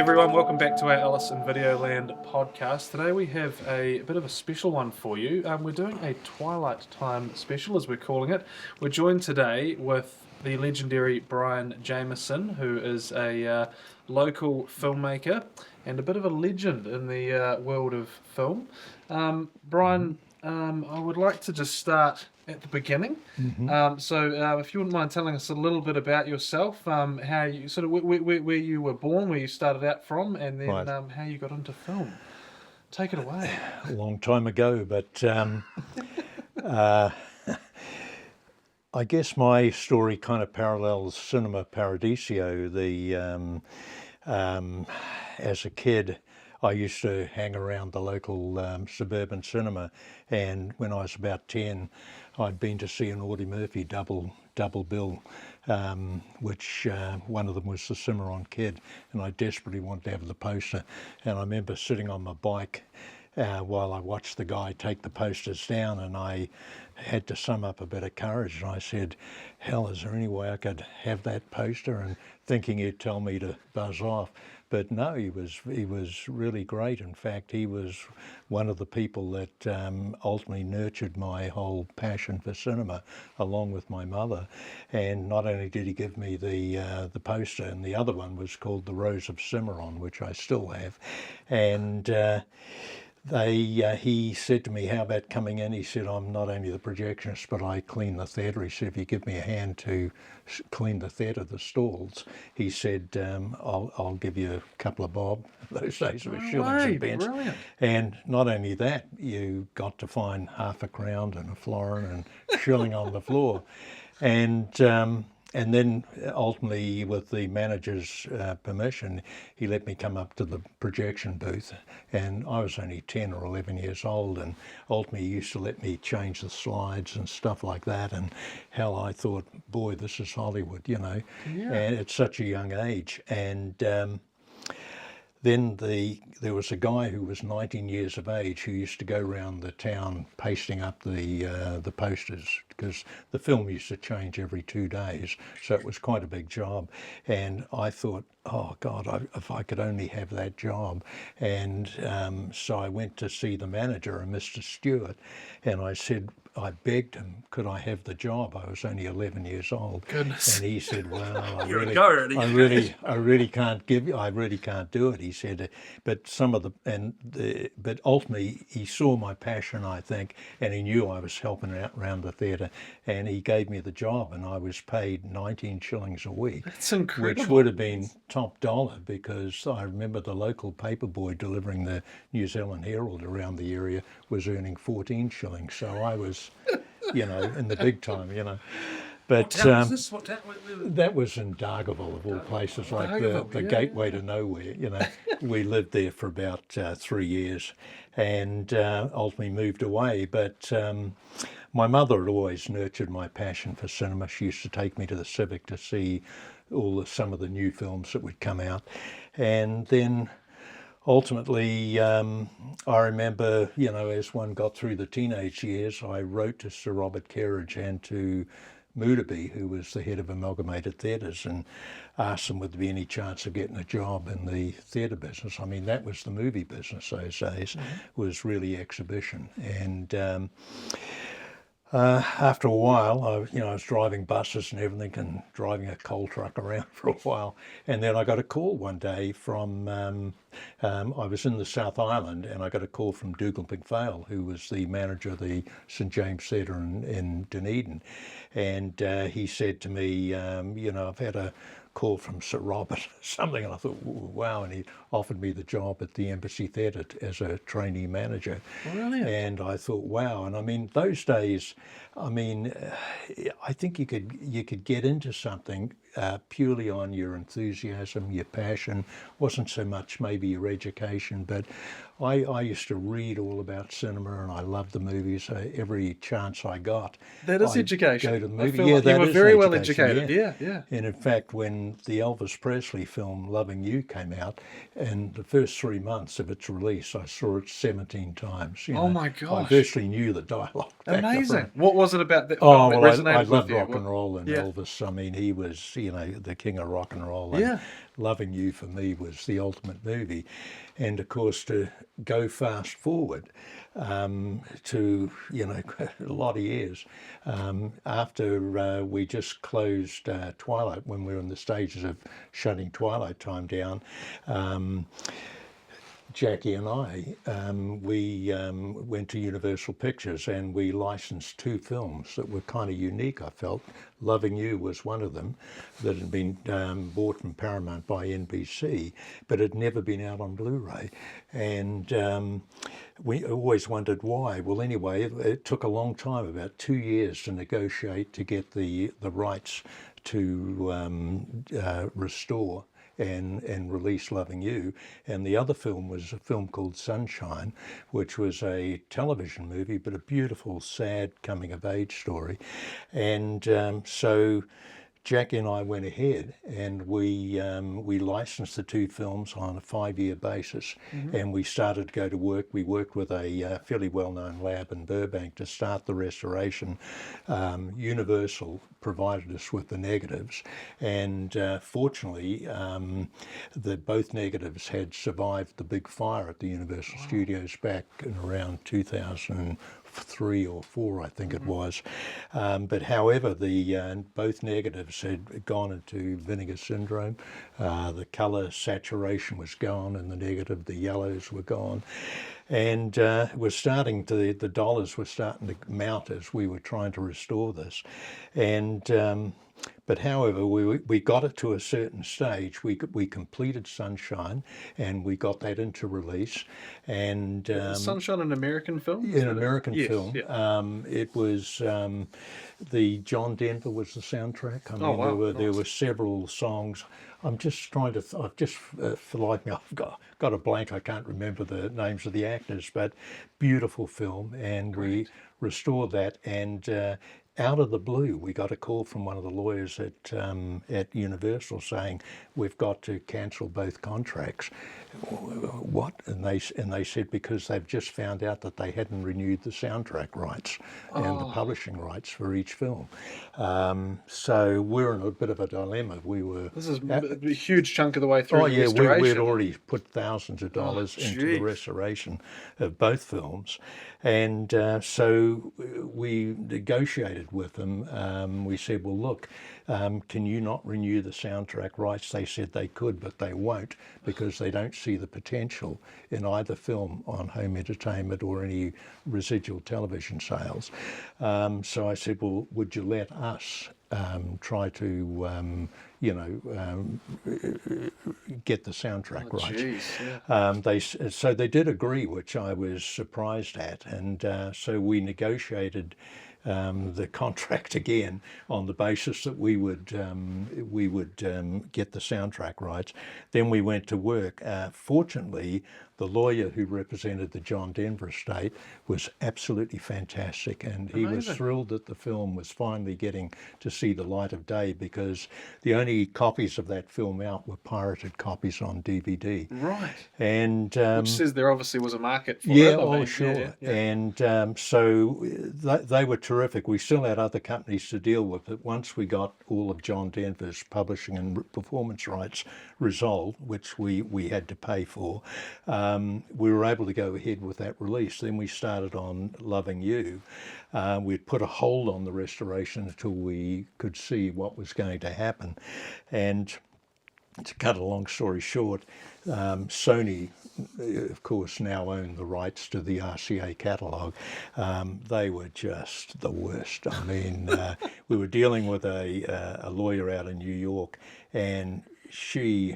everyone, welcome back to our Alice in Videoland podcast. Today we have a bit of a special one for you. We're doing a Twilight Time special, as we're calling it. We're joined today with the legendary Brian Jamieson, who is a local filmmaker and a bit of a legend in the world of film. Brian, I would like to just start at the beginning. So if you wouldn't mind telling us a little bit about yourself, how you sort of where you were born, where you started out from, and then Right. How you got into film. Take it away. A long time ago, but I guess my story kind of parallels Cinema Paradiso. As a kid, I used to hang around the local suburban cinema, and when I was about 10, I'd been to see an Audie Murphy double bill, which one of them was the Cimarron Kid, and I desperately wanted to have the poster. And I remember sitting on my bike while I watched the guy take the posters down, and I had to sum up a bit of courage, and I said, hell, is there any way I could have that poster? And thinking he'd tell me to buzz off. But no, he was really great. In fact, he was one of the people that ultimately nurtured my whole passion for cinema, along with my mother. And not only did he give me the poster, and the other one was called The Rose of Cimarron, which I still have. And he said to me, how about coming in? He said, I'm not only the projectionist, but I clean the theatre. He said, if you give me a hand to clean the theatre, the stalls, he said, I'll give you a couple of bob. Those days it was shillings and pence. Brilliant. And not only that, you got to find half a crown and a florin and shilling on the floor. And then ultimately, with the manager's permission, he let me come up to the projection booth. And I was only 10 or 11 years old, and ultimately he used to let me change the slides and stuff like that. And hell, I thought, boy, this is Hollywood, you know, and at such a young age. And then there was a guy who was 19 years of age who used to go around the town pasting up the posters, because the film used to change every 2 days, so it was quite a big job. And I thought, oh God, if I could only have that job. And so I went to see the manager, Mr. Stewart, and I begged him, could I have the job? I was only 11 years old. Goodness. And he said, well, I really can't do it. He said, but ultimately he saw my passion, I think, and he knew I was helping out around the theatre, and he gave me the job, and I was paid 19 shillings a week. That's incredible. Which would have been top dollar, because I remember the local paper boy delivering the New Zealand Herald around the area was earning 14 shillings. So I was, you know, in the big time, you know. But What town was this? What town? that was in Dargaville, of all places, like the gateway to nowhere, you know. We lived there for about 3 years, and ultimately moved away. But my mother had always nurtured my passion for cinema. She used to take me to the Civic to see some of the new films that would come out. And then ultimately, I remember, you know, as one got through the teenage years, I wrote to Sir Robert Kerridge and to Moodaby, who was the head of Amalgamated Theatres, and asked them would there be any chance of getting a job in the theatre business. I mean, that was the movie business those days, was really exhibition. And after a while, I was driving buses and everything, and driving a coal truck around for a while. And then I got a call one day from, I was in the South Island, and I got a call from Dougal McPhail, who was the manager of the St James Theatre in Dunedin. And he said to me, you know, I've had a call from Sir Robert, something, and I thought, wow, and he offered me the job at the Embassy Theatre as a trainee manager. Brilliant. And I thought, wow. And I mean, those days, I mean, I think you could get into something purely on your enthusiasm, your passion. Wasn't so much maybe your education, but I used to read all about cinema, and I loved the movies. Every chance I got, That is I'd education. go to the I movie. feel Yeah, like you that were is very well education, educated. Yeah. And in fact, when the Elvis Presley film Loving You came out, in the first 3 months of its release, I saw it 17 times. You Oh know. my I gosh. virtually knew the dialogue. back to Amazing. front. What was it about that Oh, film well, that resonated I with loved you? rock and roll and Yeah. Elvis. I mean, he was, you know, the king of rock and roll. Yeah. And Loving You for me was the ultimate movie. And of course, to go fast forward to, a lot of years after we just closed Twilight, when we were in the stages of shutting Twilight Time down, Jackie and I, we went to Universal Pictures and we licensed 2 films that were kind of unique, I felt. Loving You was one of them that had been bought from Paramount by NBC, but had never been out on Blu-ray. And we always wondered why. Well, anyway, it took a long time, about 2 years, to negotiate to get the rights to restore and release Loving You. And the other film was a film called Sunshine, which was a television movie, but a beautiful, sad coming-of-age story. And so Jackie and I went ahead and we licensed the 2 films on a 5-year basis, and we started to go to work. We worked with a fairly well-known lab in Burbank to start the restoration. Universal provided us with the negatives, and fortunately both negatives had survived the big fire at the Universal Studios back in around 2003 or 4, I think it was. But however, the both negatives had gone into vinegar syndrome. The colour saturation was gone in the negative, the yellows were gone. And the dollars were starting to mount as we were trying to restore this. And but however, we got it to a certain stage. We completed Sunshine, and we got that into release. And Sunshine, an American film? An American Yes, film. yeah. It was the John Denver was the soundtrack. I mean, wow, there nice. were several songs. I'm just trying to. I've just for like me, I've got a blank. I can't remember the names of the actors, but beautiful film, and we restored that. And out of the blue, we got a call from one of the lawyers at Universal saying, "We've got to cancel both contracts." What? And they said because they've just found out that they hadn't renewed the soundtrack rights and the publishing rights for each film. So we're in a bit of a dilemma. This is a huge chunk of the way through the restoration. We'd already put thousands of dollars into the restoration of both films. And so we negotiated with them. We said, well, look, can you not renew the soundtrack rights? They said they could, but they won't, because they don't see the potential in either film on home entertainment or any residual television sales. So I said, well, would you let us try to, get the soundtrack rights? So they did agree, which I was surprised at. And so we negotiated the contract again on the basis that we would get the soundtrack rights. Then we went to work. Fortunately, the lawyer who represented the John Denver estate was absolutely fantastic, and he was thrilled that the film was finally getting to see the light of day, because the only copies of that film out were pirated copies on DVD. Right. And which says there obviously was a market for it. Yeah, oh sure. Yeah. And so they were terrific. We still had other companies to deal with, but once we got all of John Denver's publishing and performance rights resolved, which we had to pay for, we were able to go ahead with that release. Then we started on Loving You. We'd put a hold on the restoration until we could see what was going to happen. And to cut a long story short, Sony, of course, now own the rights to the RCA catalogue. They were just the worst. I mean, we were dealing with a lawyer out in New York, and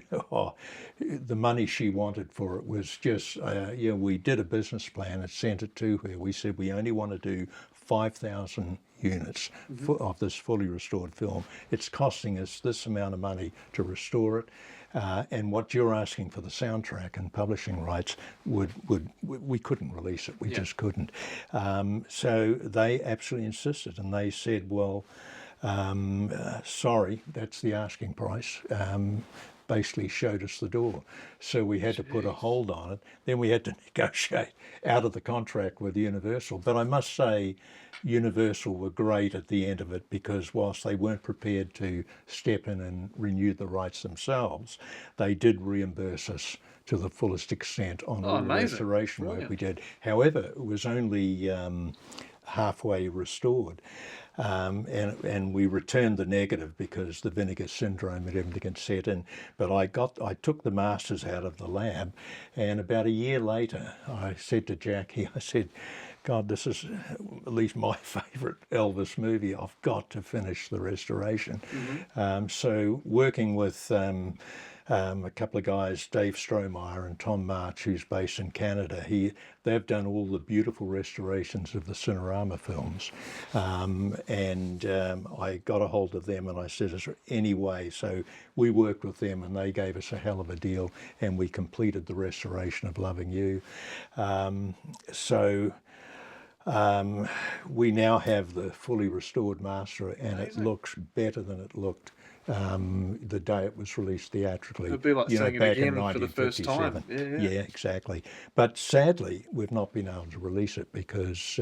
the money she wanted for it was just, we did a business plan and sent it to her. We said we only want to do 5,000 units of this fully restored film. It's costing us this amount of money to restore it. And what you're asking for the soundtrack and publishing rights we couldn't release it. We just couldn't. So they absolutely insisted, and they said, well, sorry, that's the asking price. basically showed us the door. So we had to put a hold on it. Then we had to negotiate out of the contract with Universal. But I must say, Universal were great at the end of it, because whilst they weren't prepared to step in and renew the rights themselves, they did reimburse us to the fullest extent on all the restoration work we did. However, it was only halfway restored. And we returned the negative because the vinegar syndrome and everything had set in. But I took the masters out of the lab, and about a year later, I said to Jackie, I said, God, this is at least my favourite Elvis movie. I've got to finish the restoration. So working with a couple of guys, Dave Strohmeyer and Tom March, who's based in Canada. They've done all the beautiful restorations of the Cinerama films. I got a hold of them and I said, is there any way? So we worked with them and they gave us a hell of a deal, and we completed the restoration of Loving You. We now have the fully restored master, and it looks better than it looked the day it was released theatrically. It'd be like seeing it again for the first time. Yeah, exactly. But sadly, we've not been able to release it because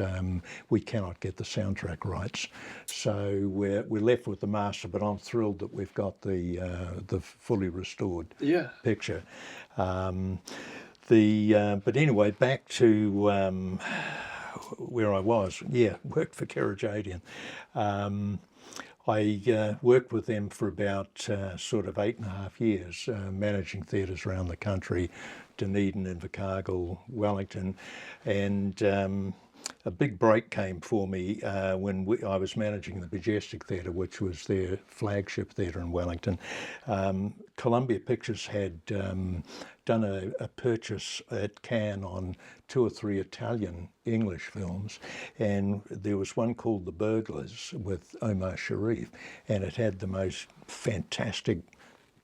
we cannot get the soundtrack rights. So we're left with the master, but I'm thrilled that we've got the fully restored picture. But anyway, back to where I was. Yeah, worked for Kerajadian. I worked with them for about sort of 8.5 years, managing theatres around the country, Dunedin, Invercargill, Wellington, and a big break came for me when I was managing the Majestic Theatre, which was their flagship theatre in Wellington. Columbia Pictures had done a purchase at Cannes on 2 or 3 Italian English films, and there was one called The Burglars with Omar Sharif, and it had the most fantastic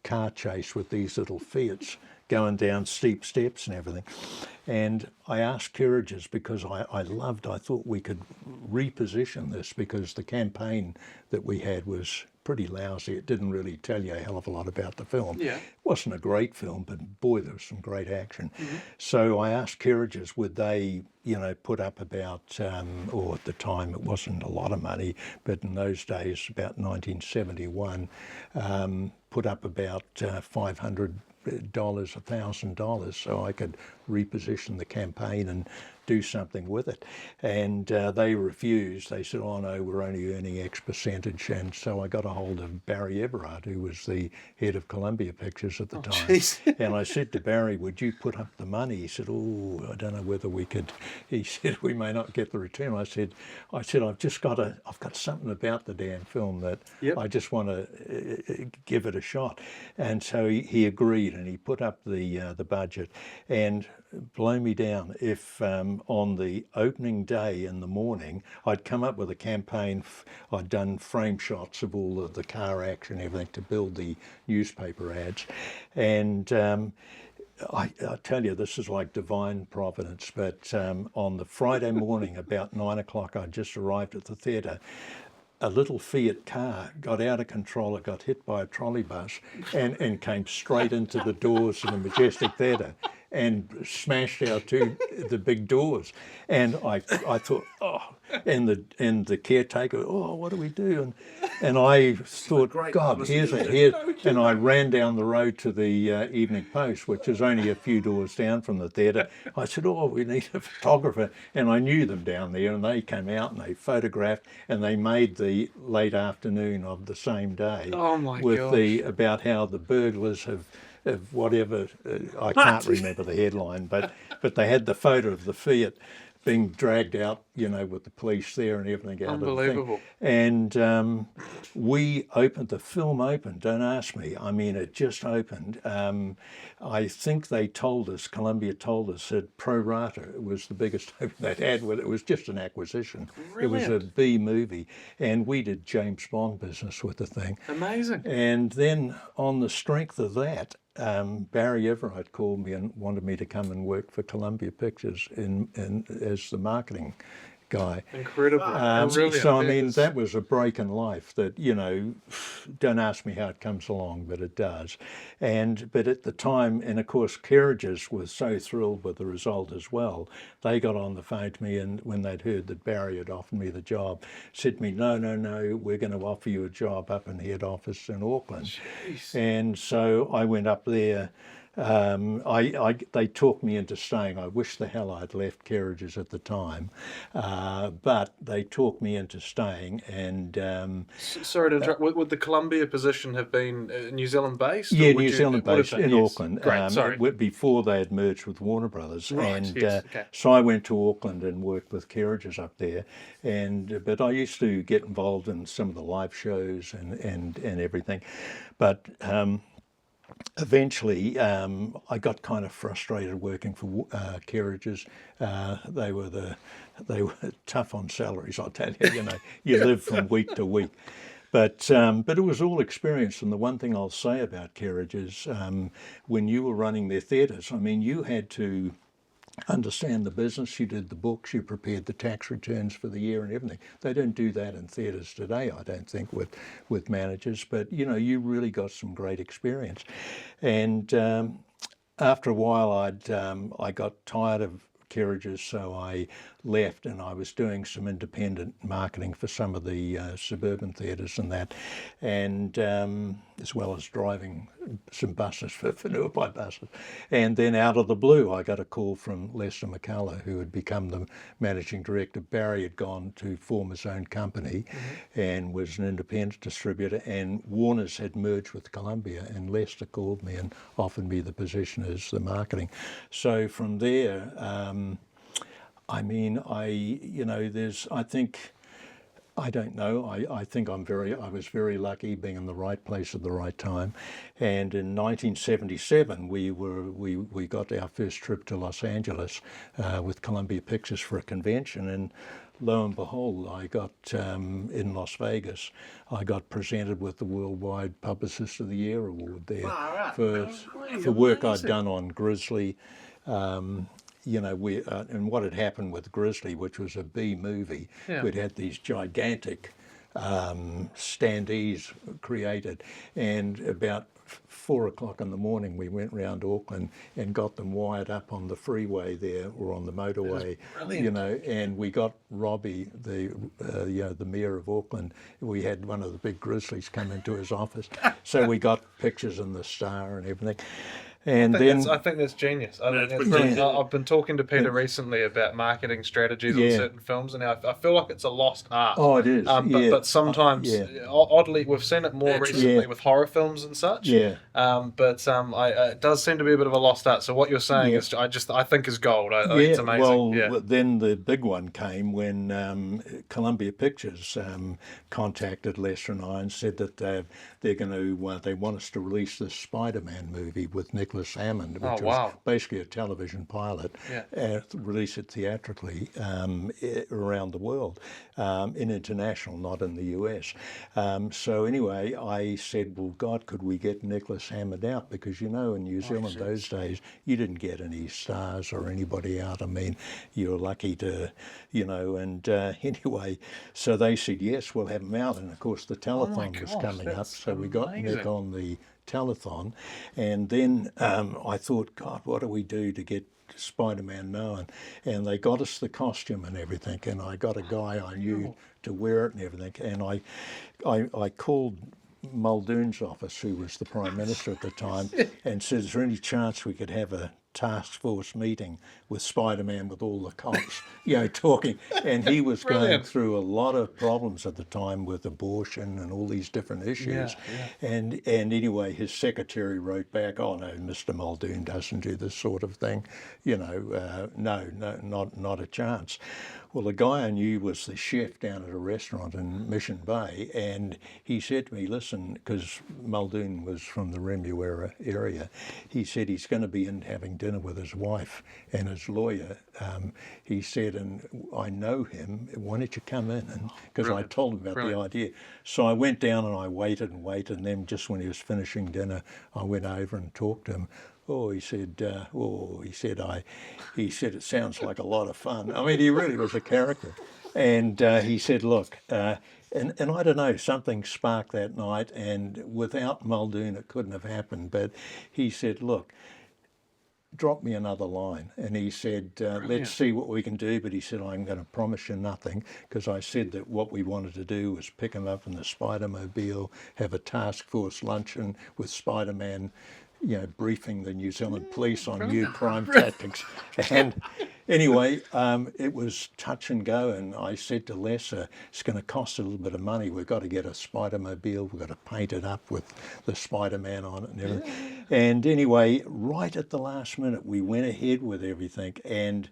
car chase with these little Fiats going down steep steps and everything. And I asked Kerridges, because I thought we could reposition this, because the campaign that we had was pretty lousy. It didn't really tell you a hell of a lot about the film. Yeah. It wasn't a great film, but boy, there was some great action. So I asked Kerridges, would they, put up about, or at the time it wasn't a lot of money, but in those days, about 1971, put up about $500, $1,000, so I could reposition the campaign and do something with it. And they refused. They said, oh no, we're only earning X percentage. And so I got a hold of Barry Everard, who was the head of Columbia Pictures at the time. Geez. And I said to Barry, would you put up the money? He said, oh, I don't know whether we could. He said, we may not get the return. I said, I've got something about the damn film that I just want to give it a shot. And so he agreed, and he put up the budget. And blow me down if on the opening day in the morning I'd come up with a campaign. I'd done frame shots of all of the car action and everything to build the newspaper ads, and I tell you, this is like divine providence, but on the Friday morning about 9 o'clock, I just arrived at the theatre. A little Fiat car got out of control. It got hit by a trolley bus and came straight into the doors of the Majestic Theatre and smashed out the big doors. And I thought, oh, and the caretaker, oh, what do we do? And I thought, God, here's and I ran down the road to the Evening Post, which is only a few doors down from the theatre. I said, oh, we need a photographer. And I knew them down there, and they came out and they photographed, and they made the late afternoon of the same day about how the burglars have whatever, I can't remember the headline, but they had the photo of the Fiat being dragged out, with the police there and everything out Unbelievable. of the thing. And the film opened, don't ask me. I mean, it just opened. I think Columbia told us that pro rata was the biggest opening they'd had with it. It was just an acquisition. Brilliant. It was a B movie, and we did James Bond business with the thing. Amazing. And then on the strength of that, Barry Everard called me and wanted me to come and work for Columbia Pictures as the marketing guy. Incredible. Brilliant. So I mean, that was a break in life that, you know, don't ask me how it comes along, but it does. But at the time, and of course, Kerridge's was so thrilled with the result as well. They got on the phone to me, and when they'd heard that Barry had offered me the job, said to me, no, we're going to offer you a job up in head office in Auckland. Jeez. And so I went up there. They talked me into staying. I wish the hell I'd left Kerridge's at the time, but they talked me into staying. And sorry to interrupt. Would the Columbia position have been New Zealand based? yeah, New Zealand based in Auckland. Great, sorry. Before they had merged with Warner Brothers, Right, and yes, okay. so I went to Auckland and worked with Kerridge's up there. But I used to get involved in some of the live shows and everything, but. Eventually, I got kind of frustrated working for Kerridge's. They were tough on salaries, I'll tell you. You know, you live from week to week. But it was all experience, and the one thing I'll say about Kerridge's, when you were running their theatres, I mean, you had to understand the business. You did the books, you prepared the tax returns for the year and everything. They don't do that in theatres today, I don't think, with managers. But you know, you really got some great experience. And after a while, I got tired of Kerridge's, so I left, and I was doing some independent marketing for some of the suburban theatres and that, and as well as driving some buses for Nuapai buses. And then out of the blue, I got a call from Lester McCullough, who had become the managing director. Barry had gone to form his own company and was an independent distributor, and Warner's had merged with Columbia, and Lester called me and offered me the position as the marketing. So from there, I mean, I don't know. I think I was very lucky being in the right place at the right time. And in 1977, we got our first trip to Los Angeles with Columbia Pictures for a convention, and lo and behold, I got in Las Vegas, I got presented with the Worldwide Publicist of the Year award there for work I'd done on Grizzly. You know, and what had happened with Grizzly, which was a B movie, we'd had these gigantic standees created, and about 4 o'clock in the morning we went round Auckland and got them wired up on the freeway there, or on the motorway, you know, and we got Robbie, the mayor of Auckland, we had one of the big Grizzlies come into his office, so we got pictures in the Star and everything. And I think that's genius. I think that's brilliant. I've been talking to Peter recently about marketing strategies on certain films, and I feel like it's a lost art. Oh, it is. But sometimes, oddly, we've seen it more recently with horror films and such. It does seem to be a bit of a lost art. So what you're saying is, I think is gold. I think it's amazing. Well, then the big one came when Columbia Pictures contacted Lester and I and said that they're going to they want us to release this Spider-Man movie with Nicholas Hammond, which was basically a television pilot, release it theatrically around the world, in international, not in the US. So anyway, I said, well, God, could we get Nicholas Hammond out? Because, you know, in New Zealand those days, you didn't get any stars or anybody out. I mean, you were lucky to, you know, and anyway, so they said, yes, we'll have him out. And of course, the telethon was coming up, so we got Nick on the telethon, and then I thought, God, what do we do to get Spider-Man known? And they got us the costume and everything, and I got a guy I knew to wear it and everything, and I called Muldoon's office, who was the Prime Minister at the time, and said, is there any chance we could have a task force meeting with Spider-Man, with all the cops, you know, talking, and he was going through a lot of problems at the time with abortion and all these different issues. And anyway, his secretary wrote back, oh no, Mr. Muldoon doesn't do this sort of thing, you know, no, not a chance. Well, the guy I knew was the chef down at a restaurant in Mission Bay, and he said to me, listen, because Muldoon was from the Remuera area, he said he's going to be in having dinner with his wife and his lawyer. He said, and I know him, why don't you come in? Because I told him about the idea. So I went down and I waited, and then just when he was finishing dinner, I went over and talked to him. Oh, he said, it sounds like a lot of fun. I mean, he really was a character. And he said, look, and I don't know, something sparked that night, and without Muldoon it couldn't have happened. But he said, look, drop me another line. And he said, let's see what we can do. But he said, I'm going to promise you nothing, because I said that what we wanted to do was pick him up in the Spider-Mobile, have a task force luncheon with Spider-Man, briefing the New Zealand police on new crime tactics. And anyway, it was touch and go. And I said to Lesser, it's going to cost a little bit of money. We've got to get a Spider-Mobile. We've got to paint it up with the Spider-Man on it and everything. And anyway, right at the last minute, we went ahead with everything. And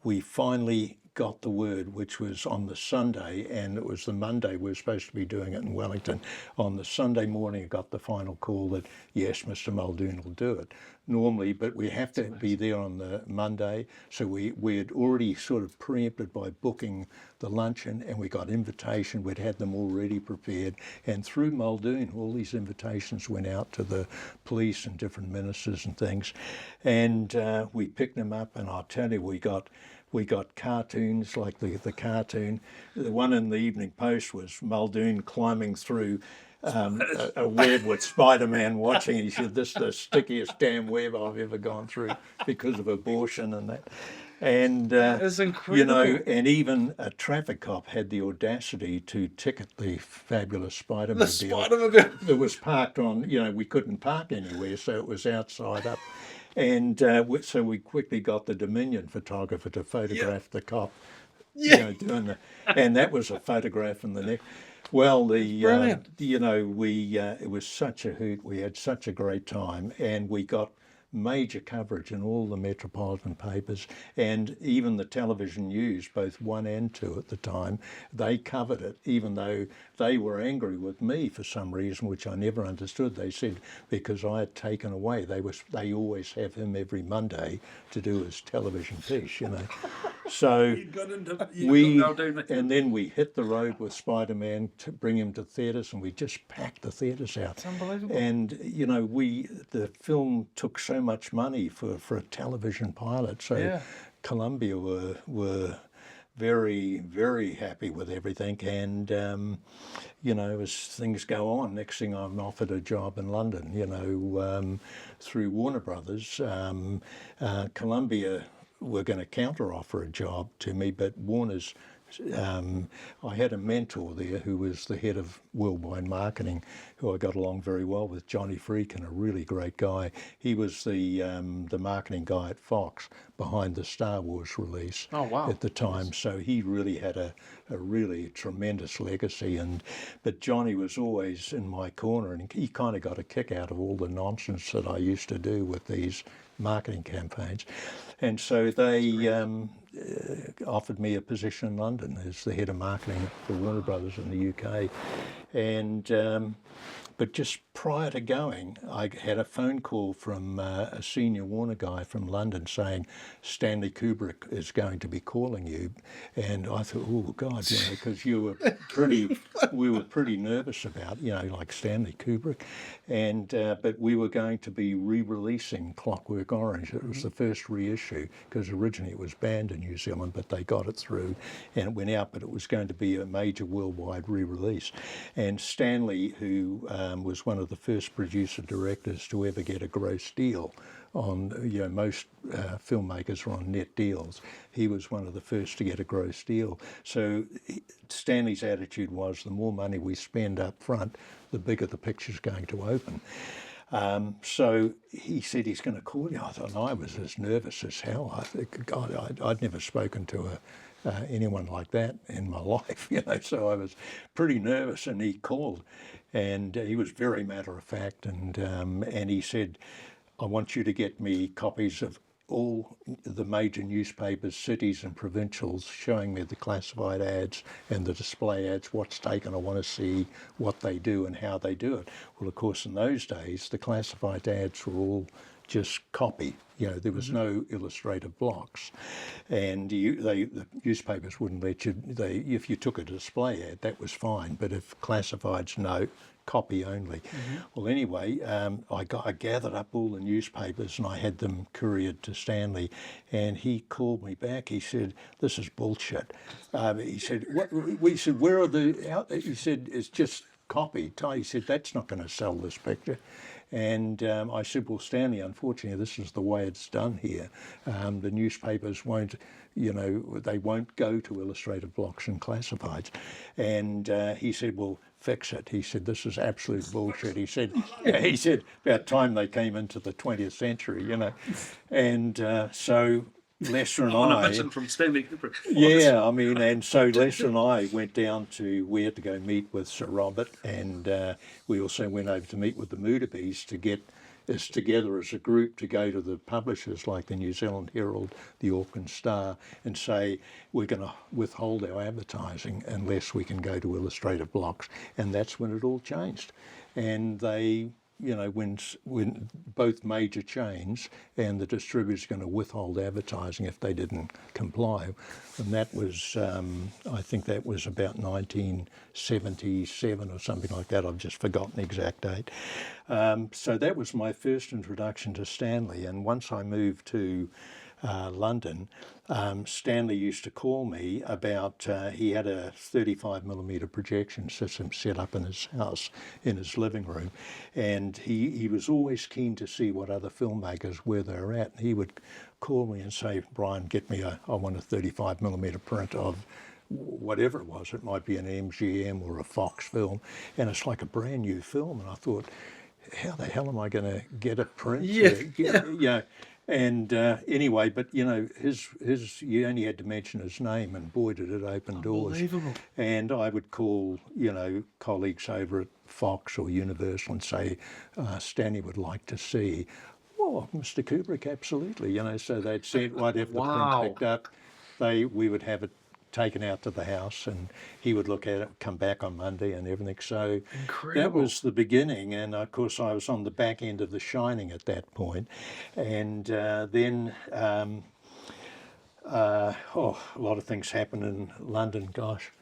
we finally got the word, which was on the Sunday, and it was the Monday we were supposed to be doing it in Wellington. On the Sunday morning, I got the final call that, yes, Mr. Muldoon will do it. Normally, but we have to be there on the Monday, so we had already sort of preempted by booking the luncheon, and we got invitation. We'd had them already prepared, and through Muldoon, all these invitations went out to the police and different ministers and things, and we picked them up, and I'll tell you, we got cartoons like the cartoon. The one in the Evening Post was Muldoon climbing through a web with Spider-Man watching. He said, this is the stickiest damn web I've ever gone through because of abortion and that. And, It's incredible. and even a traffic cop had the audacity to ticket the fabulous Spider-Mobile. The Spider-Mobile. It was parked on, we couldn't park anywhere, so it was outside up. And so we quickly got the Dominion photographer to photograph the cop, doing the, and that was a photograph in the neck. Well, Brilliant. it was such a hoot. We had such a great time, and we got major coverage in all the metropolitan papers, and even the television news, both 1 and 2 at the time, they covered it, even though they were angry with me for some reason, which I never understood. They said because I had taken away, they always have him every Monday to do his television piece, So and then we hit the road with Spider-Man to bring him to theatres, and we just packed the theatres out. It's unbelievable. And the film took so much money for a television pilot. So Columbia were very, very happy with everything. And as things go on, next thing I'm offered a job in London. Through Warner Brothers. Columbia were going to counter-offer a job to me, but Warner's, I had a mentor there who was the head of worldwide marketing, who I got along very well with, Johnny Freakin, a really great guy. He was the marketing guy at Fox behind the Star Wars release at the time. So he really had a really tremendous legacy. But Johnny was always in my corner, and he kind of got a kick out of all the nonsense that I used to do with these marketing campaigns. And so they offered me a position in London as the head of marketing for Warner Brothers in the UK. And but just prior to going, I had a phone call from a senior Warner guy from London saying Stanley Kubrick is going to be calling you. And I thought, oh God, because we were pretty nervous about, like Stanley Kubrick. And but we were going to be re-releasing Clockwork Orange. It was the first reissue, because originally it was banned in New Zealand, but they got it through and it went out, but it was going to be a major worldwide re-release. And Stanley, who was one of the first producer directors to ever get a gross deal on, most filmmakers were on net deals. He was one of the first to get a gross deal. So Stanley's attitude was, the more money we spend up front, the bigger the picture's going to open. So he said he's going to call you. I thought, I was as nervous as hell. I think, God, I'd never spoken to anyone like that in my life, so I was pretty nervous, and he called, and he was very matter of fact, and he said, I want you to get me copies of all the major newspapers, cities and provincials, showing me the classified ads and the display ads, what's taken. I want to see what they do and how they do it. Well, of course, in those days, the classified ads were all just copy. There was no illustrative blocks, and the newspapers wouldn't let you. If you took a display ad, that was fine, but if classifieds, no, copy only. Well, anyway, I gathered up all the newspapers and I had them couriered to Stanley, and he called me back. He said, "This is bullshit." He said, "What?" We said, "Where are the?" He said, "It's just copy." He said, "That's not going to sell this picture." And I said, "Well, Stanley, unfortunately, this is the way it's done here. The newspapers won't, they won't go to illustrative blocks and classifieds." And he said, "Well, fix it." He said, "This is absolute bullshit." He said, about time they came into the 20th century, And so Lester and I... from Stanley Kubrick. Yeah, and so Lester and I went down to where to go meet with Sir Robert, and we also went over to meet with the Moodabees to get us together as a group to go to the publishers like the New Zealand Herald, the Auckland Star, and say, we're going to withhold our advertising unless we can go to illustrative blocks. And that's when it all changed. And they... when both major chains and the distributors are going to withhold advertising if they didn't comply. And that was, I think that was about 1977 or something like that. I've just forgotten the exact date. So that was my first introduction to Stanley. And once I moved to London, Stanley used to call me about, he had a 35mm projection system set up in his house, in his living room, and he was always keen to see what other filmmakers, where they were at. And he would call me and say, "Brian, I want a 35mm print of whatever it was. It might be an MGM or a Fox film, and it's like a brand new film." And I thought, how the hell am I going to get a print? And anyway, but his you only had to mention his name, and boy, did it open doors. Unbelievable. And I would call colleagues over at Fox or Universal and say, "Stanley would like to see." "Oh, Mr. Kubrick, absolutely." So they'd send, I'd have the print picked up. We would have it taken out to the house, and he would look at it, come back on Monday and everything. So incredible. That was the beginning, and of course I was on the back end of The Shining at that point. And then a lot of things happened in London, gosh.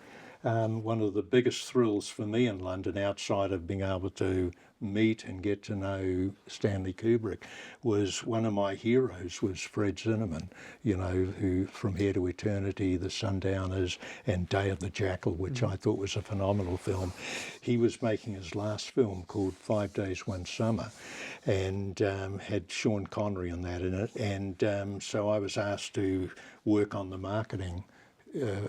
One of the biggest thrills for me in London, outside of being able to meet and get to know Stanley Kubrick, was one of my heroes was Fred Zinnemann, who From Here to Eternity, The Sundowners, and Day of the Jackal, which I thought was a phenomenal film. He was making his last film called 5 Days, One Summer, and had Sean Connery in it. And so I was asked to work on the marketing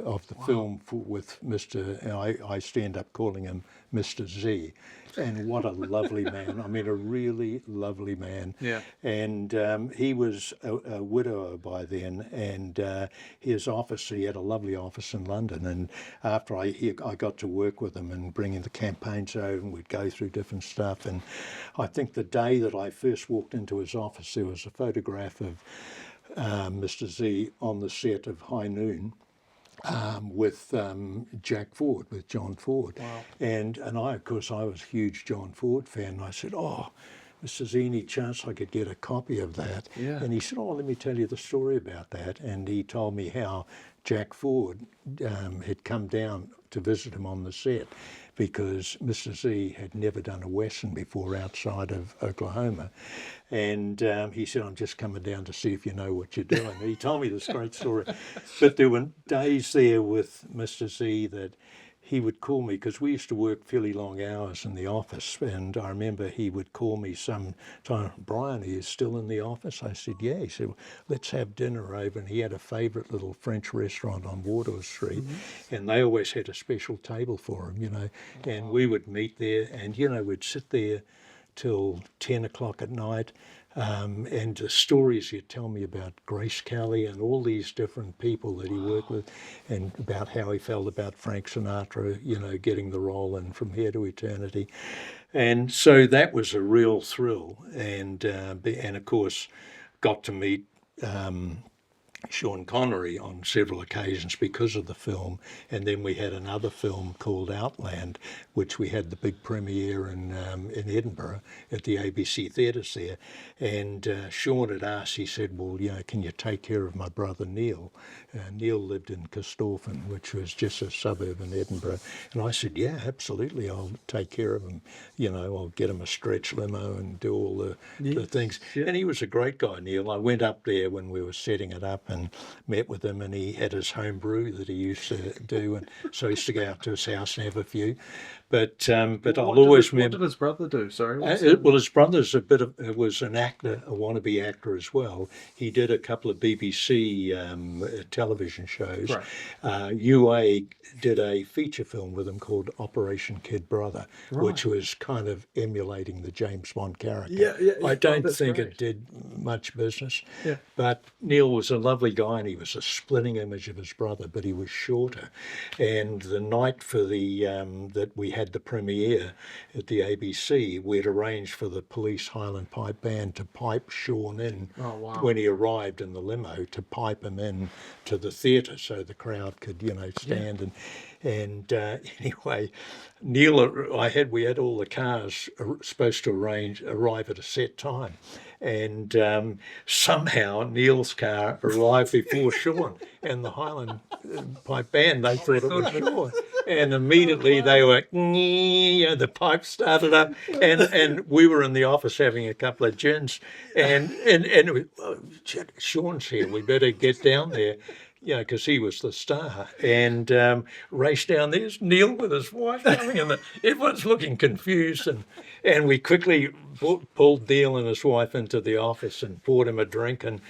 of the film with I stand up calling him Mr. Z. And what a lovely man. A really lovely man. Yeah. And he was a widower by then, and his office, he had a lovely office in London. And after I got to work with him and bringing the campaigns over, and we'd go through different stuff. And I think the day that I first walked into his office, there was a photograph of Mr. Z on the set of High Noon. With Jack Ford, with John Ford. Wow. And I, of course, I was a huge John Ford fan. And I said, "Oh, Mr. Z, any chance I could get a copy of that?" Yeah. And he said, "Oh, let me tell you the story about that." And he told me how Jack Ford had come down to visit him on the set because Mr. Z had never done a Western before outside of Oklahoma. And he said, "I'm just coming down to see if you know what you're doing." And he told me this great story. But there were days there with Mr. Z that he would call me, because we used to work fairly long hours in the office. And I remember he would call me some time, "Brian, are you still in the office?" I said, "Yeah." He said, "Well, let's have dinner over." And he had a favourite little French restaurant on Water Street. And they always had a special table for him, And we would meet there, and, we'd sit there till 10 o'clock at night. And the stories he'd tell me about Grace Kelly and all these different people that he worked with, and about how he felt about Frank Sinatra, getting the role in From Here to Eternity. And so that was a real thrill. And of course, got to meet Sean Connery on several occasions because of the film, and then we had another film called Outland, which we had the big premiere in Edinburgh at the ABC theatres there. And Sean had asked, he said, well, can you take care of my brother Neil? Neil lived in Corstorphine, which was just a suburb in Edinburgh. And I said, yeah, absolutely, I'll take care of him. I'll get him a stretch limo and do all the things. Yeah. And he was a great guy, Neil. I went up there when we were setting it up and met with him, and he had his home brew that he used to do, and so I used to go out to his house and have a few. But I'll always remember. What did his brother do? Sorry. Well, his brother's was an actor, a wannabe actor as well. He did a couple of BBC television shows. Right. UA did a feature film with him called Operation Kid Brother, which was kind of emulating the James Bond character. Yeah. I don't think great. it did much business. Yeah. But Neil was a lovely guy, and he was a splitting image of his brother, but he was shorter. And the night for the that we had the premiere at the ABC, we'd arranged for the Police Highland Pipe Band to pipe Sean in when he arrived in the limo, to pipe him in to the theatre so the crowd could, stand. And anyway, Neil, we had all the cars supposed to arrive at a set time. And somehow Neil's car arrived before Sean, and the Highland Pipe Band, they thought it was Sean. And immediately they were, the pipe started up, and we were in the office having a couple of gins, and Sean's here, we better get down there. Because he was the star, and raced down. There's Neil with his wife coming, and everyone's looking confused, and we quickly pulled Neil and his wife into the office and poured him a drink, and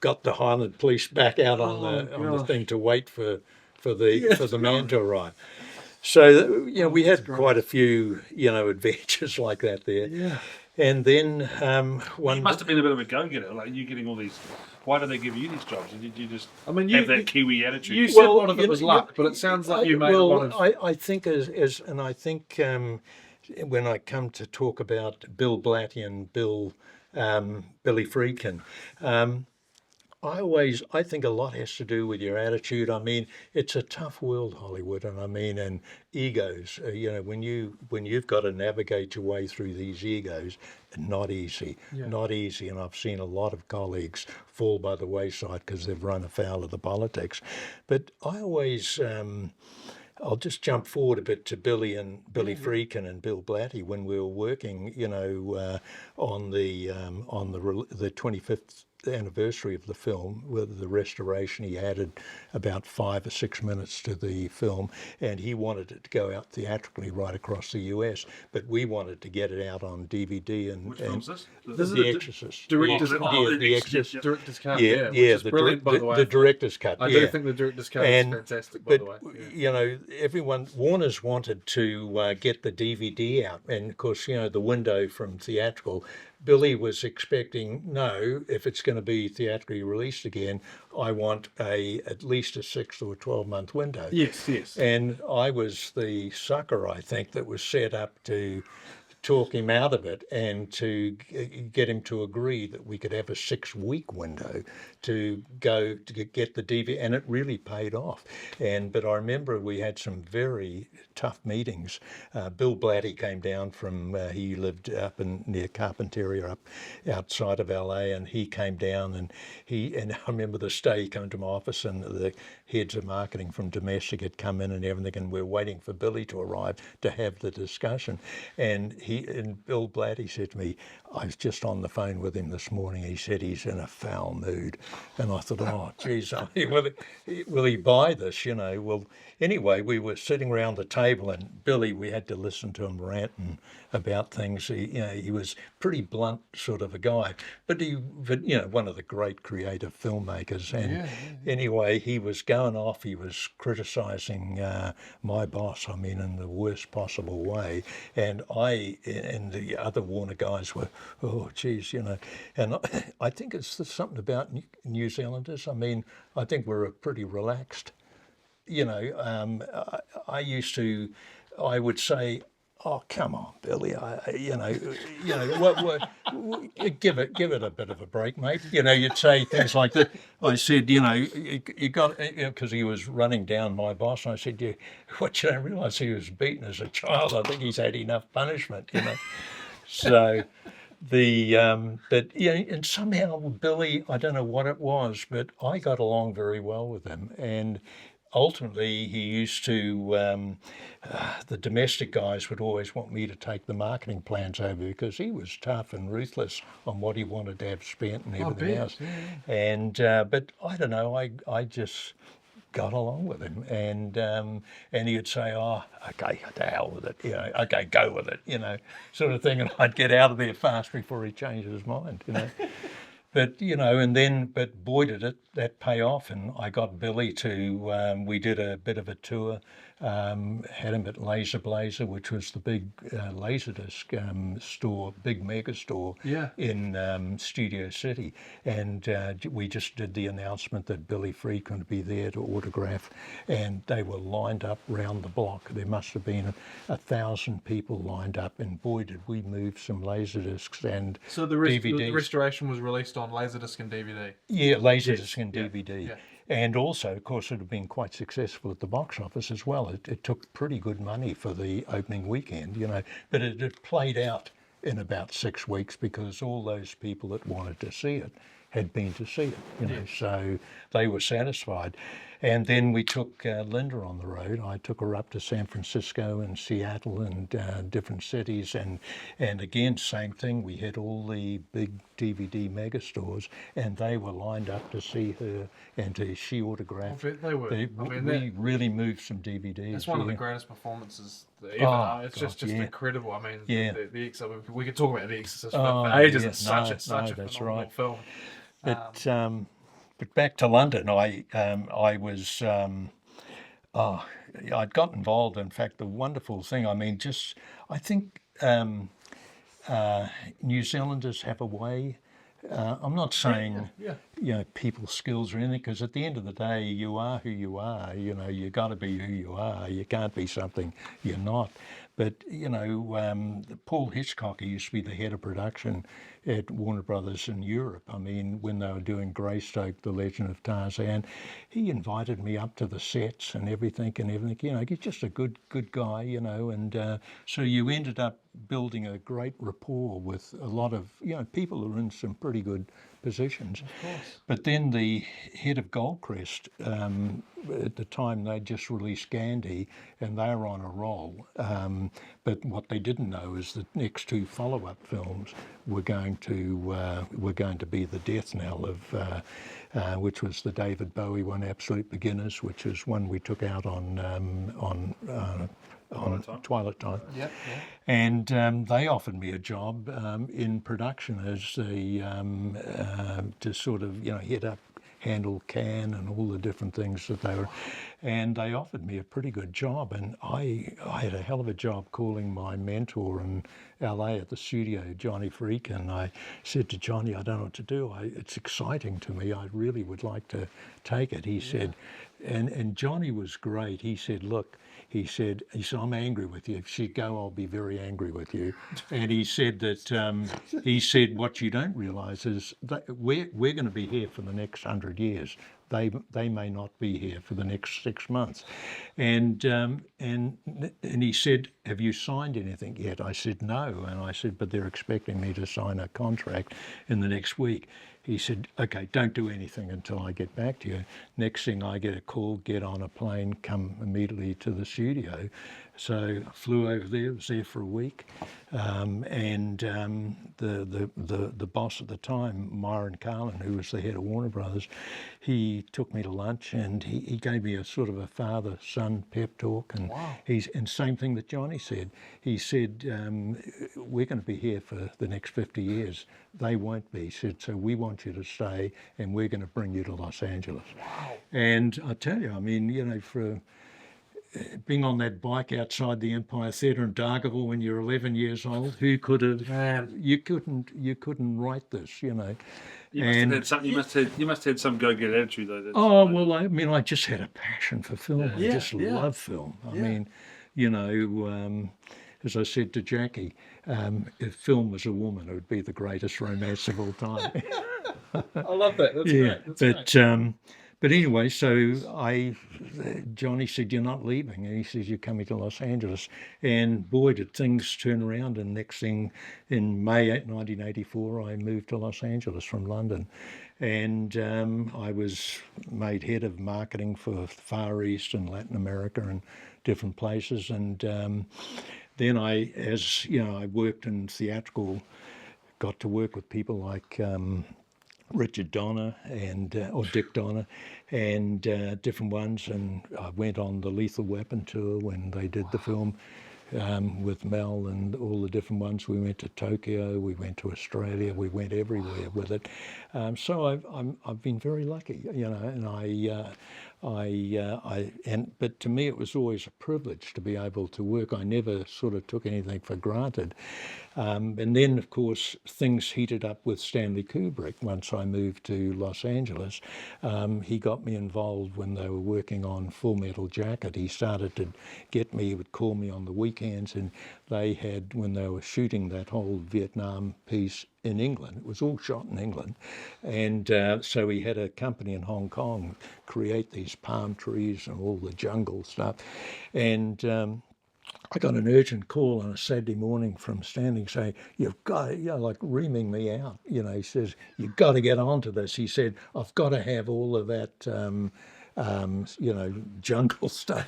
got the Highland Police back out on the thing to wait for the man to arrive. So we had quite a few adventures like that there. Yeah. And then You must have been a bit of a go-getter, like you getting all these. Why do they give you these jobs? Did you just have that Kiwi attitude? You said a lot of it was luck, but it sounds like you made a lot of. I think and I think when I come to talk about Bill Blatty and Billy Friedkin, I think a lot has to do with your attitude. I mean, it's a tough world, Hollywood, and egos. When you've got to navigate your way through these egos, not easy, And I've seen a lot of colleagues fall by the wayside because they've run afoul of the politics. But I always. I'll just jump forward a bit to Billy Friedkin and Bill Blatty when we were working, on the 25th anniversary of the film, with the restoration. He added about 5 or 6 minutes to the film, and he wanted it to go out theatrically right across the US, but we wanted to get it out on DVD. Which film's this? This is The Exorcist. Director's cut. The Exorcist. Director's cut. Yeah, which is the brilliant, by the way. the director's cut. I do think the director's cut is fantastic, by the way. Warner's wanted to get the DVD out, and of course, the window from theatrical. Billy was expecting, no, if it's going to be theatrically released again, I want at least a 6 or 12-month window. Yes. And I was the sucker, I think, that was set up to talk him out of it and to get him to agree that we could have a 6-week window to get the DVD, and it really paid off. But I remember we had some very tough meetings. Bill Blatty came down from he lived up near Carpentaria, up outside of LA, and he came down and I remember this day he came to my office, and the heads of marketing from domestic had come in and everything, and we're waiting for Billy to arrive to have the discussion. And Bill Blatty said to me, I was just on the phone with him this morning. He said he's in a foul mood. And I thought, oh, geez, will he buy this? Well, anyway, we were sitting around the table, and Billy, we had to listen to him ranting about things. He was pretty blunt sort of a guy, but one of the great creative filmmakers. And anyway, he was going off. He was criticising my boss, in the worst possible way. And and the other Warner guys were, oh, geez, And I think it's something about New Zealanders. I think we're pretty relaxed. I would say, oh, come on, Billy. What give it a bit of a break, mate. You'd say things like that. I said, you got, because he was running down my boss, and I said, what you don't realise, he was beaten as a child. I think he's had enough punishment, So but and somehow Billy, I don't know what it was, but I got along very well with him, and ultimately he used to the domestic guys would always want me to take the marketing plans over because he was tough and ruthless on what he wanted to have spent and everything else. Yeah. And but I don't know, I just got along with him, and he'd say, "Oh, okay, to hell with it, okay, go with it, sort of thing," and I'd get out of there fast before he changed his mind, But but boy did that pay off, and I got Billy to. We did a bit of a tour, had him at Laser Blazer, which was the big Laserdisc store, big mega store in Studio City, and we just did the announcement that Billy Freak would be there to autograph, and they were lined up round the block. There must have been 1,000 people lined up, and boy did we move some Laserdiscs and so the DVDs. The restoration was released on Laserdisc and DVD. Yeah, Laserdisc and DVD. Yeah. And also, of course, it had been quite successful at the box office as well. It took pretty good money for the opening weekend, but it had played out in about 6 weeks because all those people that wanted to see it had been to see it, so they were satisfied. And then we took Linda on the road. I took her up to San Francisco and Seattle and different cities. And again, same thing. We had all the big DVD mega stores, and they were lined up to see her and she autographed. They were. We really moved some DVDs. That's one of the greatest performances ever. It's just incredible. I mean, the Exorcist, we could talk about The Exorcist for ages. It's such a phenomenal film. But back to London, I was I'd got involved. In fact, the wonderful thing, I think New Zealanders have a way. I'm not saying people's skills or anything, because at the end of the day, you are who you are. You got to be who you are. You can't be something you're not. But Paul Hitchcock, he used to be the head of production at Warner Brothers in Europe. When they were doing Greystoke, The Legend of Tarzan, he invited me up to the sets and everything. He's just a good guy, and so you ended up building a great rapport with a lot of people who are in some pretty good positions. Of course. But then the head of Goldcrest, at the time they just released Gandhi, and they were on a roll. But what they didn't know is the next 2 follow-up films were going to be the death knell of, which was the David Bowie one, Absolute Beginners, which is one we took out on Twilight Time. Yep. And they offered me a job in production as to sort of head up, handle Can and all the different things that they were, and they offered me a pretty good job. And I had a hell of a job calling my mentor in LA at the studio, Johnny Freak, and I said to Johnny, I don't know what to do. It's exciting to me. I really would like to take it. He said, and Johnny was great. He said, look. He said, I'm angry with you. If you go, I'll be very angry with you. And he said that, what you don't realise is that we're going to be here for the next 100 years. They may not be here for the next 6 months. And he said, have you signed anything yet? I said, no. And I said, but they're expecting me to sign a contract in the next week. He said, okay, don't do anything until I get back to you. Next thing, I get a call, get on a plane, come immediately to the studio. So I flew over there, was there for a week. And the boss at the time, Myron Carlin, who was the head of Warner Brothers, he took me to lunch, and he gave me a sort of a father-son pep talk. And and same thing that Johnny said. He said, we're going to be here for the next 50 years. They won't be. He said, so we want you to stay, and we're going to bring you to Los Angeles. Wow. And I tell you, for being on that bike outside the Empire Theatre in Dargaville when you're 11 years old, who could have? Man. You couldn't write this, You must have had some go-get attitude, though. I just had a passion for film. I just love film. I mean, as I said to Jackie, if film was a woman, it would be the greatest romance of all time. I love that. That's great. That's great. But anyway, so Johnny said, "You're not leaving." And he says, "You're coming to Los Angeles." And boy, did things turn around. And next thing, in May 1984, I moved to Los Angeles from London. And I was made head of marketing for Far East and Latin America and different places. And then I worked in theatrical, got to work with people like Richard Donner or Dick Donner and different ones. And I went on the Lethal Weapon tour when they did the film with Mel and all the different ones. We went to Tokyo, we went to Australia, we went everywhere with it. So I've been very lucky, and but to me it was always a privilege to be able to work. I never sort of took anything for granted. And then, of course, things heated up with Stanley Kubrick once I moved to Los Angeles. He got me involved when they were working on Full Metal Jacket. He started to get me, he would call me on the weekends, and they had, when they were shooting that whole Vietnam piece in England, it was all shot in England, and so he had a company in Hong Kong create these palm trees and all the jungle stuff. And I got an urgent call on a Saturday morning from Stanley saying, "You've got to," like reaming me out. He says, "You've got to get onto this." He said, "I've got to have all of that, jungle stuff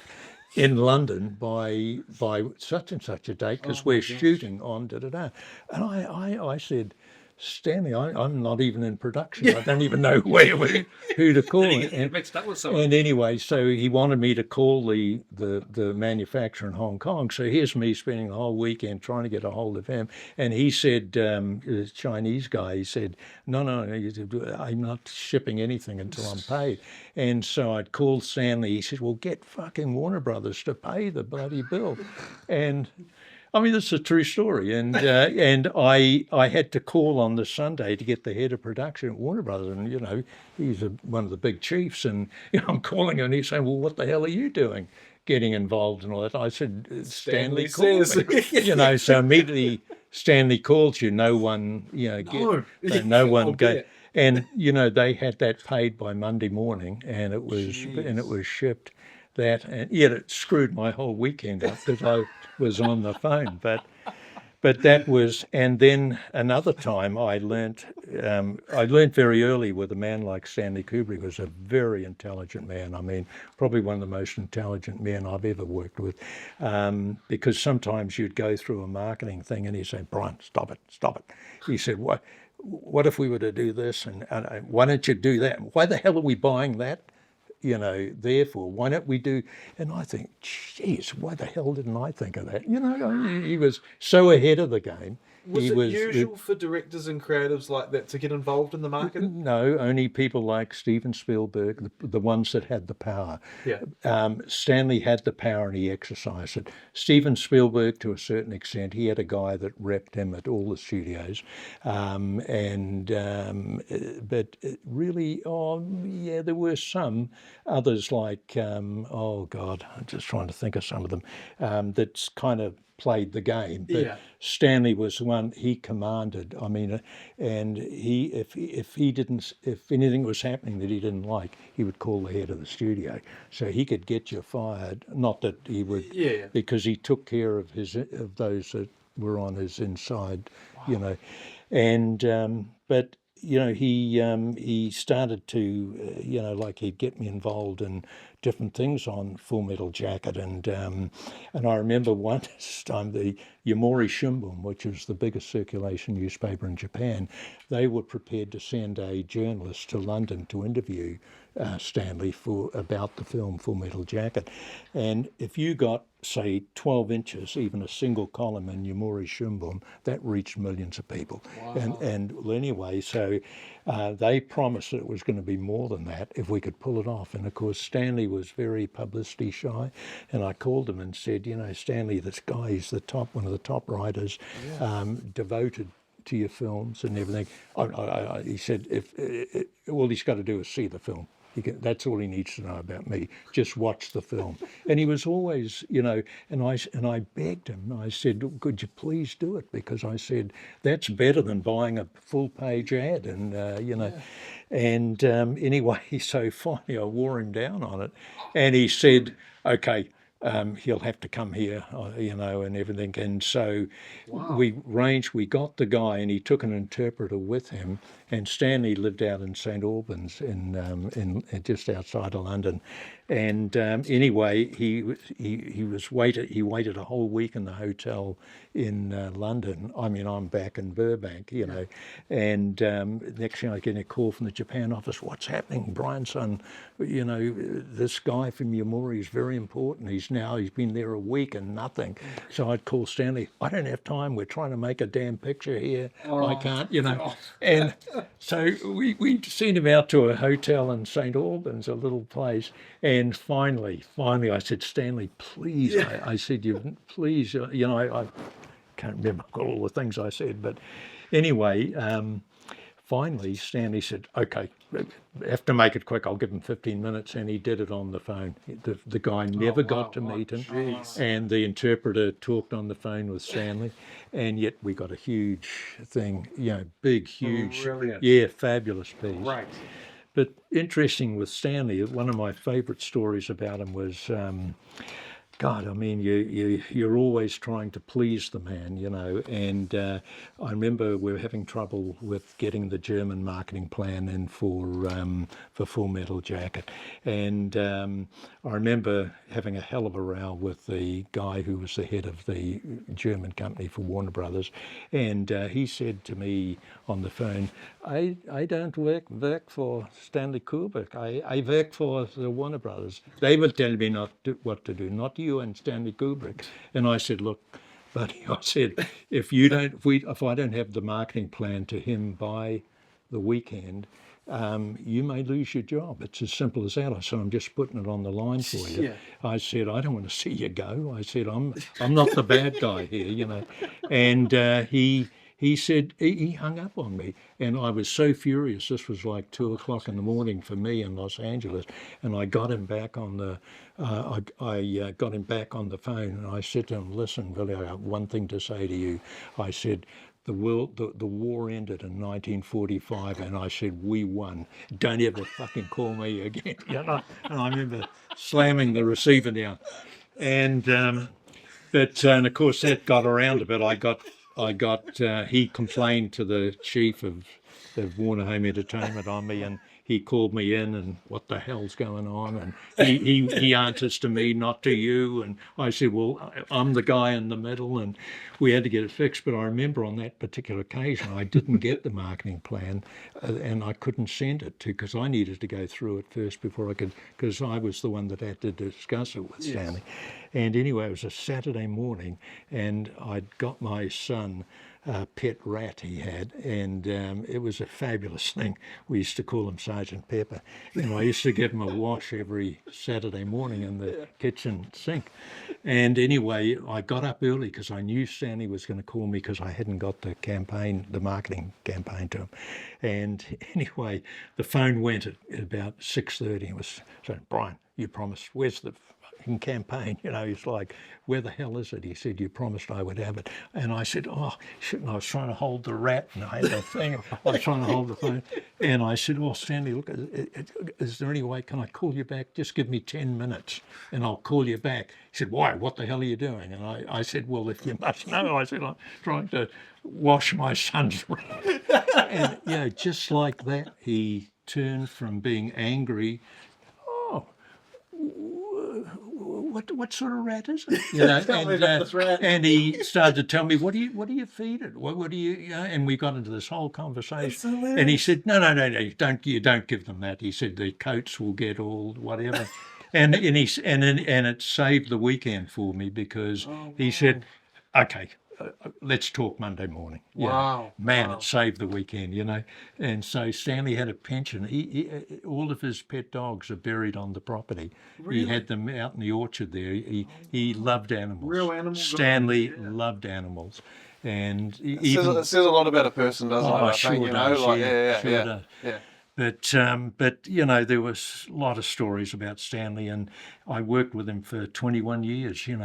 in London by such and such a date because we're shooting on da-da-da." And I said, "Stanley, I'm not even in production. I don't even know who to call." And anyway, so he wanted me to call the manufacturer in Hong Kong. So here's me spending the whole weekend trying to get a hold of him. And he said, the Chinese guy, he said, no, I'm not shipping anything until I'm paid. And so I'd called Stanley. He said, "Well, get fucking Warner Brothers to pay the bloody bill." And I mean, this is a true story, and I had to call on the Sunday to get the head of production at Warner Brothers, and he's one of the big chiefs, and I'm calling him, and he's saying, "Well, what the hell are you doing, getting involved in all that?" I said, "Stanley called me." So immediately Stanley calls you, no one, no one goes. And they had that paid by Monday morning, and it was shipped. And yet it screwed my whole weekend up because I was on the phone. But that was, and then another time I learnt very early with a man like Stanley Kubrick. Was a very intelligent man. I mean, probably one of the most intelligent men I've ever worked with. Because sometimes you'd go through a marketing thing and he'd say, "Brian, stop it. He said, what if we were to do this? And why don't you do that? Why the hell are we buying that? Therefore, why don't we do?" And I think, geez, why the hell didn't I think of that? He was so ahead of the game. Was it usual for directors and creatives like that to get involved in the marketing? No, only people like Steven Spielberg, the ones that had the power. Yeah. Stanley had the power and he exercised it. Steven Spielberg, to a certain extent, he had a guy that repped him at all the studios. But really, there were some others like, I'm just trying to think of some of them, that's kind of played the game, but Stanley was the one. He commanded. I mean, and if anything was happening that he didn't like, he would call the head of the studio, so he could get you fired. Not that he would, because he took care of those that were on his inside, and but. He started to, like he'd get me involved in different things on Full Metal Jacket, and I remember one time the Yomiuri Shimbun, which was the biggest circulation newspaper in Japan, they were prepared to send a journalist to London to interview Stanley about the film Full Metal Jacket, and if you got, say, 12 inches, even a single column in Yomiuri Shimbun, that reached millions of people. Wow. And anyway, so they promised that it was going to be more than that if we could pull it off. And of course, Stanley was very publicity shy, and I called him and said, Stanley, this guy is one of the top writers, devoted to your films and everything. He said, all he's got to do is see the film. That's all he needs to know about me. Just watch the film. And he was always, and I begged him. I said, could you please do it? Because I said, that's better than buying a full-page ad. And, And anyway, so finally I wore him down on it. And he said, okay, he'll have to come here, and everything. And so we got the guy, and he took an interpreter with him. And Stanley lived out in St Albans, in just outside of London. And anyway, he waited a whole week in the hotel in London. I mean, I'm back in Burbank, And next thing I get a call from the Japan office. What's happening, Brian, son? This guy from Yamuri is very important. He's been there a week and nothing. So I'd call Stanley. I don't have time. We're trying to make a damn picture here. I can't, And so we sent him out to a hotel in St Albans, a little place. And finally, I said, Stanley, please. I said, please. I can't remember all the things I said, but anyway. Finally, Stanley said, okay, I have to make it quick. I'll give him 15 minutes. And he did it on the phone. The guy never got to meet him. Geez. And the interpreter talked on the phone with Stanley. And yet we got a huge thing, big, huge. Brilliant. Fabulous piece. Right. But interesting with Stanley, one of my favourite stories about him was, God, I mean, you're always trying to please the man, and I remember we were having trouble with getting the German marketing plan in for Full Metal Jacket, and I remember having a hell of a row with the guy who was the head of the German company for Warner Brothers, and he said to me on the phone, I don't work for Stanley Kubrick, I work for the Warner Brothers. They will tell me what to do, not you and Stanley Kubrick. And I said, look, buddy, I said, if I don't have the marketing plan to him by the weekend, you may lose your job. It's as simple as that. I said, I'm just putting it on the line for you. Yeah. I said, I don't want to see you go. I said, I'm not the bad guy here, And he said, he hung up on me, and I was so furious. This was like 2:00 in the morning for me in Los Angeles, and I got him back on the got him back on the phone, and I said to him, listen, Billy, I have one thing to say to you. I said, the war ended in 1945, and I said, we won. Don't ever fucking call me again. And I remember slamming the receiver down. And of course that got around a bit. He complained to the chief of Warner Home Entertainment on me, and he called me in, and what the hell's going on? And he answers to me, not to you. And I said, well, I'm the guy in the middle, and we had to get it fixed. But I remember on that particular occasion, I didn't get the marketing plan, and I couldn't send it because I needed to go through it first before I could, because I was the one that had to discuss it with Stanley. And anyway, it was a Saturday morning, and I'd got my son pet rat he had, and it was a fabulous thing. We used to call him Sergeant Pepper, and I used to give him a wash every Saturday morning in the kitchen sink. And anyway, I got up early because I knew Stanley was going to call me because I hadn't got the marketing campaign to him. And anyway, the phone went at about 6:30. It was saying, Brian, you promised, where's the campaign? He's like, where the hell is it? He said, you promised I would have it. And I said, oh, shit, and I was trying to hold the rat, and I had that thing. I was trying to hold the phone. And I said, oh, Stanley, look, is there any way, can I call you back? Just give me 10 minutes, and I'll call you back. He said, why? What the hell are you doing? And I said, well, if you must know, I said, I'm trying to wash my son's rat. And, just like that, he turned from being angry, what sort of rat is it? And he started to tell me, what do you feed it? What do you? And we got into this whole conversation. And he said, no, you don't give them that. He said the coats will get all whatever. and it saved the weekend for me because he said, okay, let's talk Monday morning. Wow. Man, it saved the weekend, And so Stanley had a pension. He all of his pet dogs are buried on the property. Really? He had them out in the orchard there. He loved animals. Real animals. Stanley loved animals. And it says a lot about a person, doesn't it? Sure does. Sure does. But there was a lot of stories about Stanley, and I worked with him for 21 years. And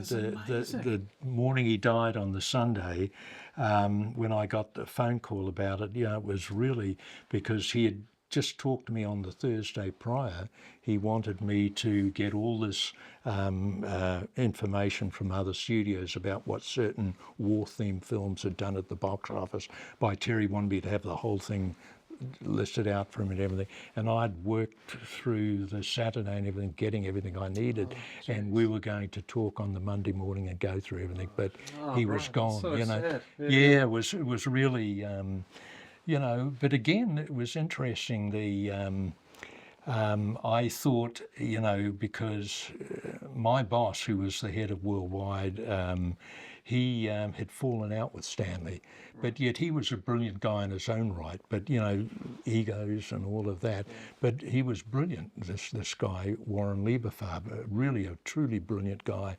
the morning he died on the Sunday, when I got the phone call about it, it was really because he had just talked to me on the Thursday prior. He wanted me to get all this information from other studios about what certain war-themed films had done at the box office. By Terry wanted me to have the whole thing listed out for him and everything, and I'd worked through the Saturday and everything, getting everything I needed, and we were going to talk on the Monday morning and go through everything, but he was gone. So sad. Yeah, it was really, but again, it was interesting. I thought, because my boss, who was the head of Worldwide, he had fallen out with Stanley, but yet he was a brilliant guy in his own right. But egos and all of that. But he was brilliant. This guy, Warren Lieberfarb, really a truly brilliant guy,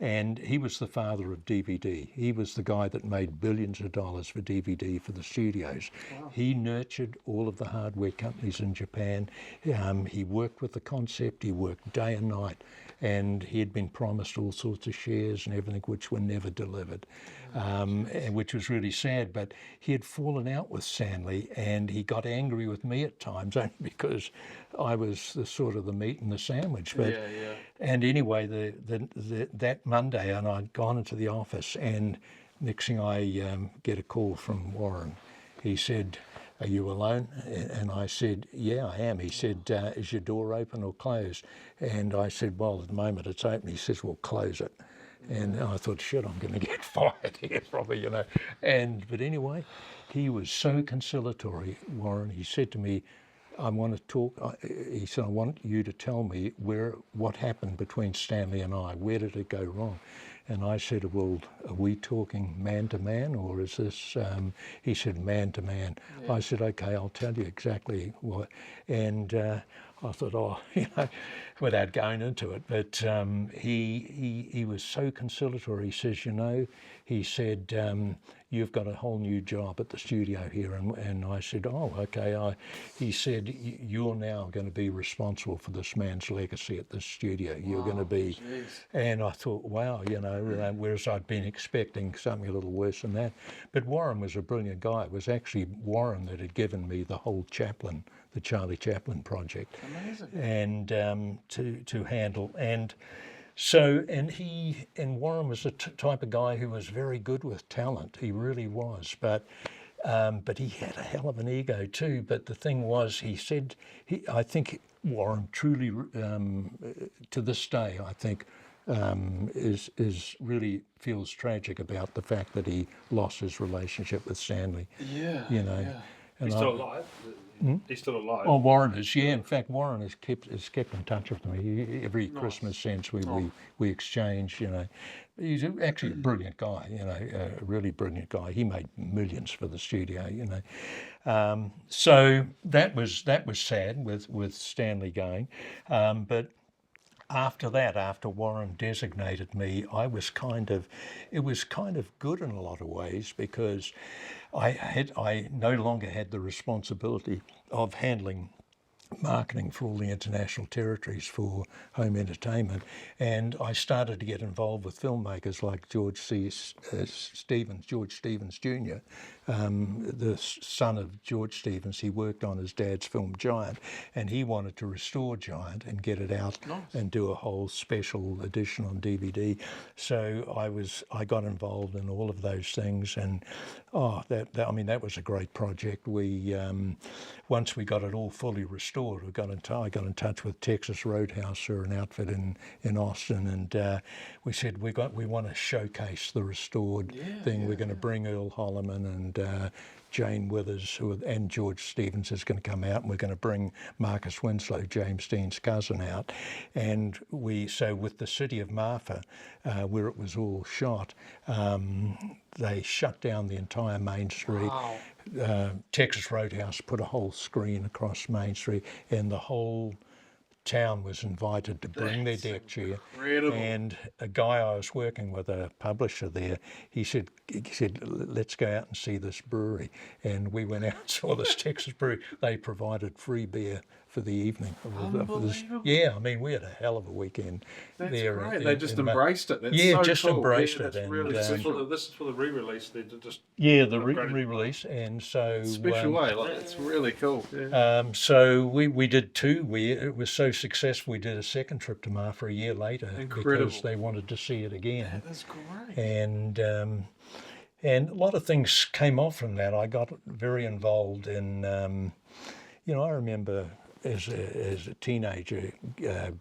and he was the father of DVD. He was the guy that made billions of dollars for DVD for the studios. Wow. He nurtured all of the hardware companies in Japan. He worked with the concept. He worked day and night. And he had been promised all sorts of shares and everything, which were never delivered, which was really sad. But he had fallen out with Stanley, and he got angry with me at times, only because I was the sort of the meat in the sandwich. But and anyway, that Monday, and I'd gone into the office, and next thing I get a call from Warren. He said, "Are you alone?" And I said, "Yeah, I am." He said, "Is your door open or closed?" And I said, "Well, at the moment it's open." He says, "Well, close it." And I thought, shit, I'm going to get fired here probably, But anyway, he was so conciliatory, Warren. He said to me, "I want to talk." He said, "I want you to tell me what happened between Stanley and I. Where did it go wrong?" And I said, "Well, are we talking man to man, or is this?" He said, "Man to man." Yeah. I said, "Okay, I'll tell you exactly what." And I thought, without going into it, but he was so conciliatory. He says, he said, "You've got a whole new job at the studio here." And I said, "Oh, okay." He said, "You're now going to be responsible for this man's legacy at the studio. You're going to be..." Geez. And I thought, wow, whereas I'd been expecting something a little worse than that. But Warren was a brilliant guy. It was actually Warren that had given me the whole the Charlie Chaplin project. Amazing. And to handle. And so, and Warren was the type of guy who was very good with talent. He really was. But he had a hell of an ego too. But the thing was, he said, I think Warren truly, to this day, I think, is really feels tragic about the fact that he lost his relationship with Stanley. Yeah. And he's still alive. He's still alive. Oh, Warren is. Yeah, in fact, Warren has kept in touch with me. Every Christmas since we exchange. He's actually a brilliant guy. A really brilliant guy. He made millions for the studio. So that was sad with Stanley going, but. After that, after Warren designated me, it was kind of good in a lot of ways, because I no longer had the responsibility of handling marketing for all the international territories for home entertainment, and I started to get involved with filmmakers like George Stevens Jr., the son of George Stevens. He worked on his dad's film Giant, and he wanted to restore Giant and get it out and do a whole special edition on DVD. So I got involved in all of those things, and that was a great project. We once we got it all fully restored, I got in touch with Texas Roadhouse, or an outfit in Austin, and we said we want to showcase the restored thing. We're going to bring Earl Holliman and Jane Withers, and George Stevens is going to come out, and we're going to bring Marcus Winslow, James Dean's cousin, out. And so with the city of Marfa, where it was all shot, they shut down the entire main street. Wow. Texas Roadhouse put a whole screen across Main Street, and the whole town was invited to bring their deck chair. Incredible. And a guy I was working with, a publisher there, he said, let's go out and see this brewery. And we went out and saw this Texas brewery. They provided free beer for the evening. Unbelievable. Yeah, I mean, we had a hell of a weekend there. Great. They just embraced it. That's yeah, so just cool. embraced Yeah, it. that's And really This special. is for the re-release. They did just yeah, the upgraded. re-release, and so Special way. Like, it's really cool. Yeah. so we did two. It was so successful. We did a second trip to Marfa a year later because they wanted to see it again. That's great. And a lot of things came off from that. I got very involved in. I remember as a teenager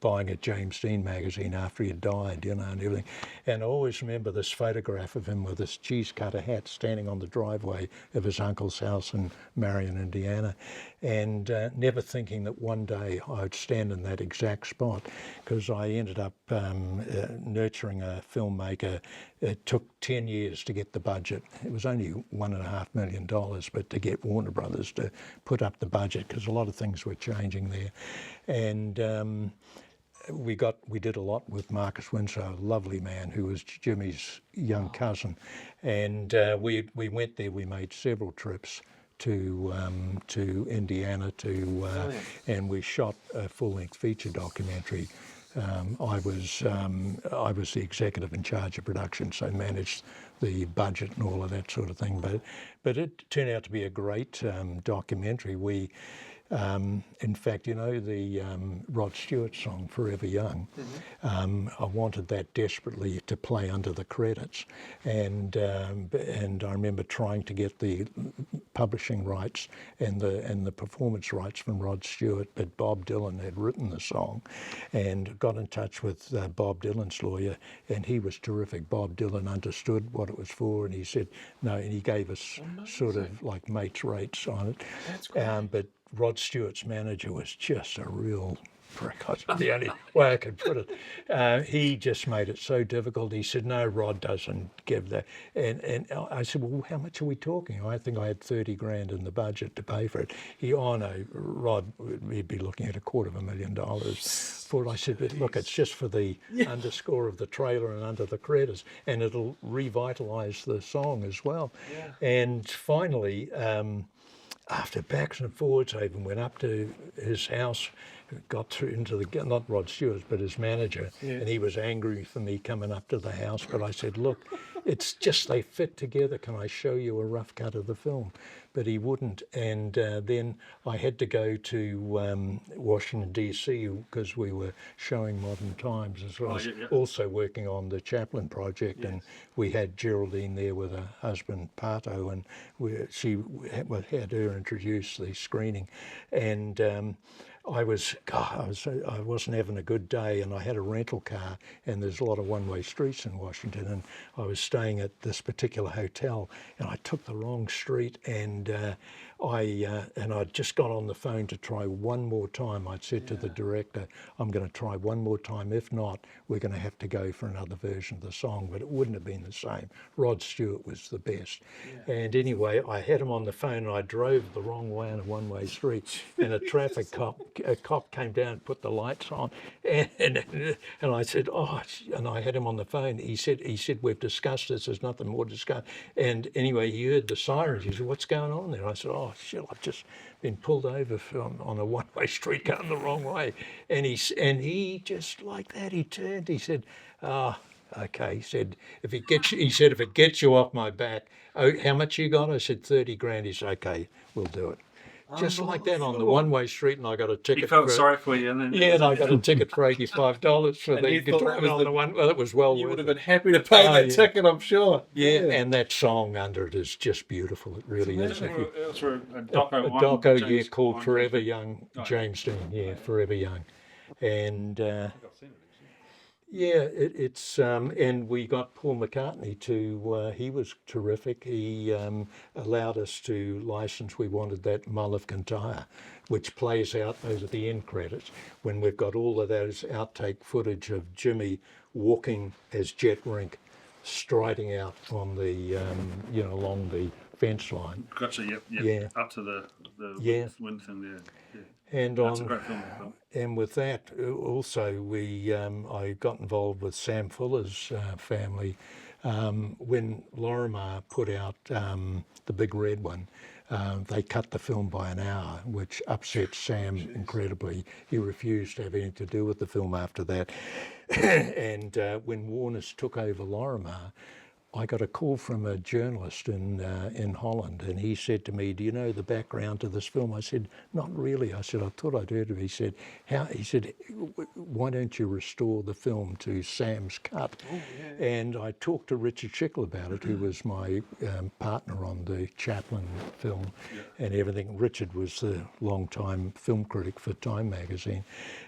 buying a James Dean magazine after he had died, and everything. And I always remember this photograph of him with this cheese cutter hat standing on the driveway of his uncle's house in Marion, Indiana, and never thinking that one day I would stand in that exact spot, because I ended up nurturing a filmmaker. It took 10 years to get the budget. It was only $1.5 million, but to get Warner Brothers to put up the budget, because a lot of things were changing there. And we did a lot with Marcus Winslow, a lovely man who was Jimmy's young cousin. And we went there, we made several trips to Indiana and we shot a full-length feature documentary. I was the executive in charge of production, so managed the budget and all of that sort of thing. But it turned out to be a great documentary. We, in fact, the Rod Stewart song "Forever Young." I wanted that desperately to play under the credits, and I remember trying to get the publishing rights and the performance rights from Rod Stewart, but Bob Dylan had written the song, and got in touch with Bob Dylan's lawyer, and he was terrific. Bob Dylan understood what it was for, and he said no, and he gave us sort of like mates rates on it. That's great. But Rod Stewart's manager was just a real prick. That's the only way I could put it. He just made it so difficult. He said, no, Rod doesn't give that. And I said, well, how much are we talking? I think I had $30,000 in the budget to pay for it. No, Rod, we'd be looking at $250,000 for it. I said, but look, it's just for the underscore of the trailer and under the credits, and it'll revitalise the song as well. Yeah. And finally, after backs and forwards, I even went up to his house, got through into not Rod Stewart, but his manager, and he was angry for me coming up to the house. But I said, look, it's just they fit together. Can I show you a rough cut of the film? But he wouldn't. And then I had to go to Washington, D.C., because we were showing Modern Times as well as also working on the Chaplin project. And we had Geraldine there with her husband, Pato, and she had her introduce the screening. And I wasn't having a good day, and I had a rental car, and there's a lot of one-way streets in Washington, and I was staying at this particular hotel, and I took the wrong street, and I'd just got on the phone to try one more time. I'd said to the director, I'm going to try one more time. If not, we're going to have to go for another version of the song, but it wouldn't have been the same. Rod Stewart was the best. Yeah. And anyway, I had him on the phone, and I drove the wrong way on a one-way street, and a cop came down and put the lights on, and I said, and I had him on the phone. He said, we've discussed this, there's nothing more to discuss. And anyway, he heard the sirens. He said, what's going on there? I said, oh shit, I've just been pulled over on a one-way street going the wrong way. And he just like that, he turned, he said, okay. He said, if it gets you off my back, how much you got? I said, $30,000. He said, okay, we'll do it. Just like that on the one-way street, and I got a ticket. He felt sorry for you, and then and I got a ticket for $85 for the guitar on the one. Well, it was well worth it. You would have been happy to pay that ticket, I'm sure. Yeah, and that song under it is just beautiful. It really is. It was for a doco, called Forever Young, James Dean. Forever Young, and. It's and we got Paul McCartney to. He was terrific. He allowed us to license. We wanted that Mull of Kintyre, which plays out over the end credits when we've got all of those outtake footage of Jimmy walking as Jet Rink, striding out on the along the fence line. Gotcha. Yep. Up to the wind thing there. Yeah. And That's a great film. and with that, also, I got involved with Sam Fuller's family. When Lorimar put out the big red one, they cut the film by an hour, which upset Sam incredibly. He refused to have anything to do with the film after that. And when Warner's took over Lorimar, I got a call from a journalist in Holland, and he said to me, "Do you know the background to this film?" I said, "Not really." I said, "I thought I'd heard of it." He said, "How?" He said, "Why don't you restore the film to Sam's cut?" Oh, yeah. And I talked to Richard Schickel about it, who was my partner on the Chaplin film and everything. Richard was the long-time film critic for Time magazine,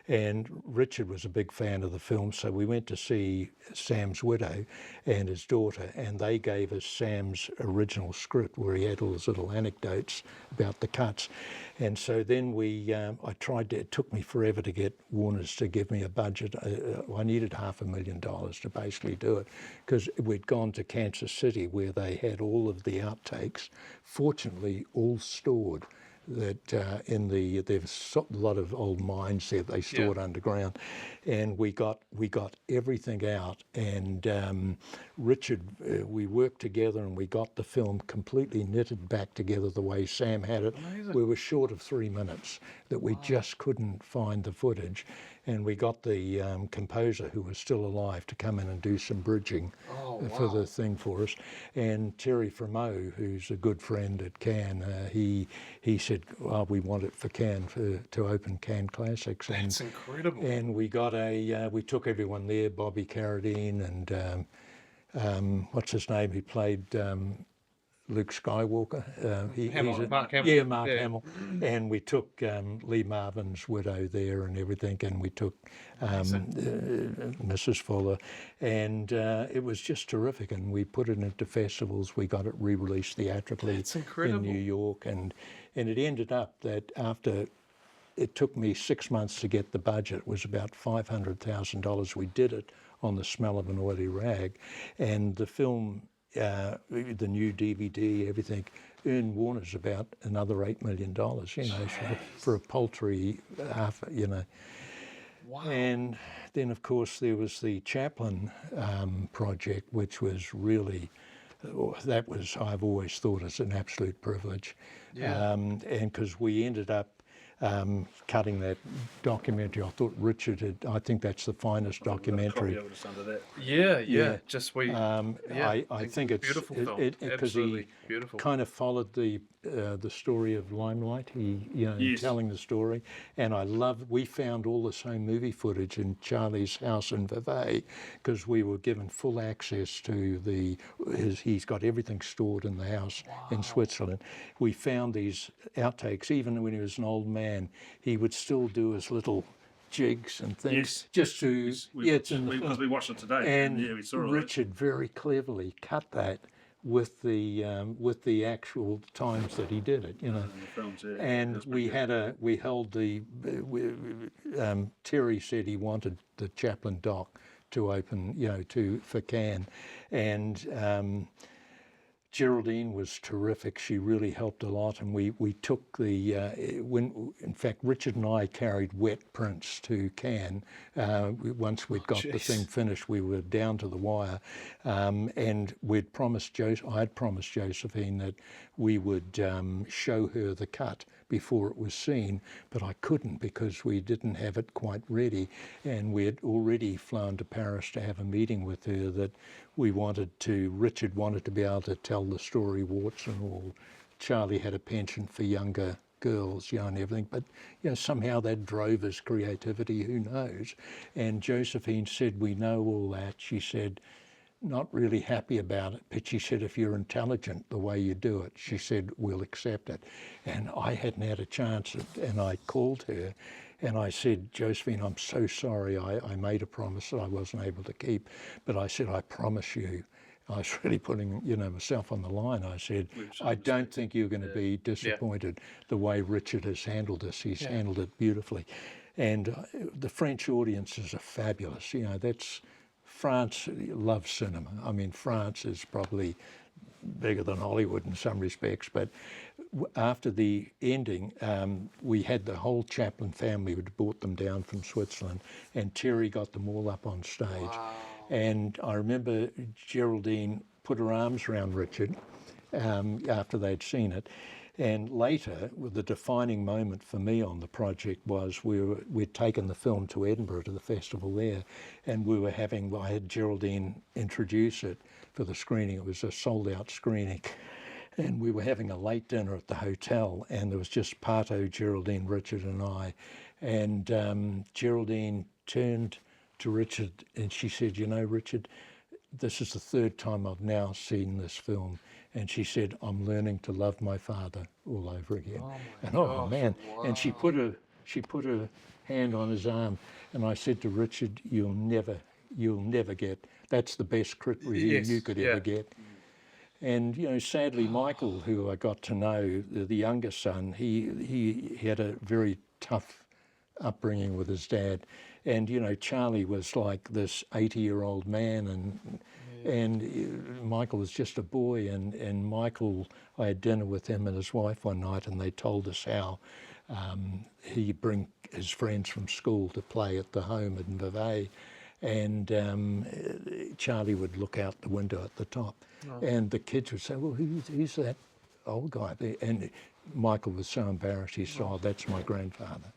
and Richard was a big fan of the film, so we went to see Sam's widow and his daughter, and they gave us Sam's original script where he had all his little anecdotes about the cuts. And so then I tried to, it took me forever to get Warner's to give me a budget. I needed $500,000 to basically do it, because we'd gone to Kansas City where they had all of the outtakes, fortunately all stored. That there's a lot of old mines there they stored underground, and we got everything out. And Richard, we worked together and we got the film completely knitted back together the way Sam had it. Amazing. We were short of 3 minutes that we just couldn't find the footage, and we got the composer, who was still alive, to come in and do some bridging for the thing for us. And Terry Fremeau, who's a good friend at Cannes, he said, "Well, we want it for Cannes to open Cannes Classics." That's incredible. And we got we took everyone there, Bobby Carradine and what's his name? He played Luke Skywalker. Mark Hamill. Yeah, Mark Hamill. And we took Lee Marvin's widow there and everything, and we took Mrs. Fuller, and it was just terrific. And we put it into festivals. We got it re-released theatrically in New York, and it ended up that after it took me 6 months to get the budget. It was about $500,000. We did it on the smell of an oily rag, and the film, the new DVD, everything, earned Warner's about another $8 million, for a paltry half, Wow. And then, of course, there was the Chaplin project, which was really, I've always thought it's an absolute privilege. Yeah. And because we ended up cutting that documentary. I thought I think that's the finest documentary. Yeah. Just I think it's beautiful film. because he beautiful. kind of followed the story of Limelight. He telling the story, and we found all this home movie footage in Charlie's house in Vevey, because we were given full access to he's got everything stored in the house in Switzerland. We found these outtakes. Even when he was an old man, he would still do his little jigs and things just to it's in the film. Because we watched it today, and we saw Richard very cleverly cut that with the actual times that he did it, In the films, And we held Terry said he wanted the Chaplin doc to open, for Cannes, and Geraldine was terrific. She really helped a lot, and we took in fact, Richard and I carried wet prints to Cannes. Once we'd got the thing finished, we were down to the wire, and I'd promised Josephine that we would show her the cut before it was seen, but I couldn't because we didn't have it quite ready, and we had already flown to Paris to have a meeting with her that Richard wanted to be able to tell the story, warts and all. Charlie had a penchant for younger girls, and everything, but somehow that drove his creativity, who knows. And Josephine said, "We know all that." She said, not really happy about it, but she said, "If you're intelligent the way you do it," she said, "we'll accept it." And I hadn't had a chance, and I called her and I said, "Josephine, I'm so sorry. I made a promise that I wasn't able to keep, but I said, I promise you." I was really putting, myself on the line. I said, "I don't think you're going to be disappointed the way Richard has handled this. He's handled it beautifully." And the French audiences are fabulous. France loves cinema. I mean, France is probably bigger than Hollywood in some respects. But after the ending, we had the whole Chaplin family who'd brought them down from Switzerland, and Terry got them all up on stage. Wow. And I remember Geraldine put her arms around Richard after they'd seen it. And later, the defining moment for me on the project was we'd taken the film to Edinburgh to the festival there, and I had Geraldine introduce it for the screening. It was a sold-out screening, and we were having a late dinner at the hotel, and there was just Pato, Geraldine, Richard, and I. And Geraldine turned to Richard and she said, "You know, Richard, this is the third time I've now seen this film." And she said, "I'm learning to love my father all over again." Oh man! Wow. And she put her hand on his arm, and I said to Richard, "You'll never get. That's the best crit review you could ever get." And you know, sadly, Michael, who I got to know, the younger son, he had a very tough upbringing with his dad, and you know, Charlie was like this 80-year-old man, and Michael was just a boy, and Michael, I had dinner with him and his wife one night, and they told us how he'd bring his friends from school to play at the home in Vevey, and Charlie would look out the window at the top, and the kids would say, "Well, who's that old guy there?" And Michael was so embarrassed, he said, "Oh, that's my grandfather."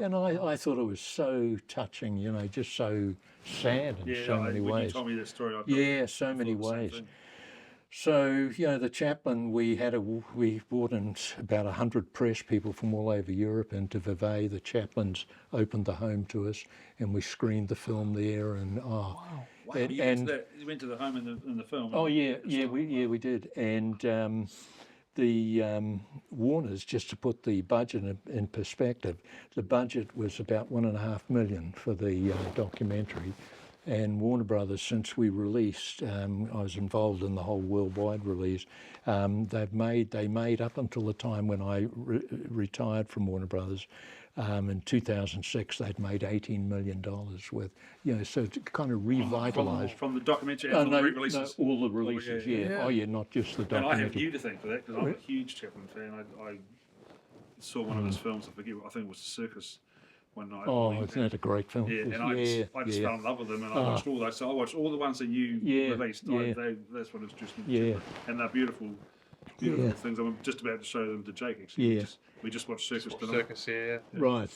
And I thought it was so touching, you know, just so sad in so many ways. When you told me this story, so many ways. So, you know, the Chaplin, we brought in about 100 press people from all over Europe into Vevey. The Chaplins opened the home to us, and we screened the film there. And wow! You went to the home in the film. Oh we did. And the Warners, just to put the budget in perspective, the budget was about $1.5 million for the documentary. And Warner Brothers, since we released, I was involved in the whole worldwide release. They made up until the time when I retired from Warner Brothers. In 2006, they'd made $18 million with, you know, so to kind of revitalised. From the documentary and the re-releases? No, all the releases, yeah. Oh, yeah, not just the documentary. And I have you to thank for that, because I'm a huge Chaplin fan. I saw one of his films, I think it was The Circus, one night. Oh, isn't that a great film? Yeah, and I just fell in love with them, and I watched all those. So I watched all the ones that you released. That's what introduced me to Chaplin. And they're beautiful things. I'm just about to show them to Jake, actually. We just watched Circus tonight. Right.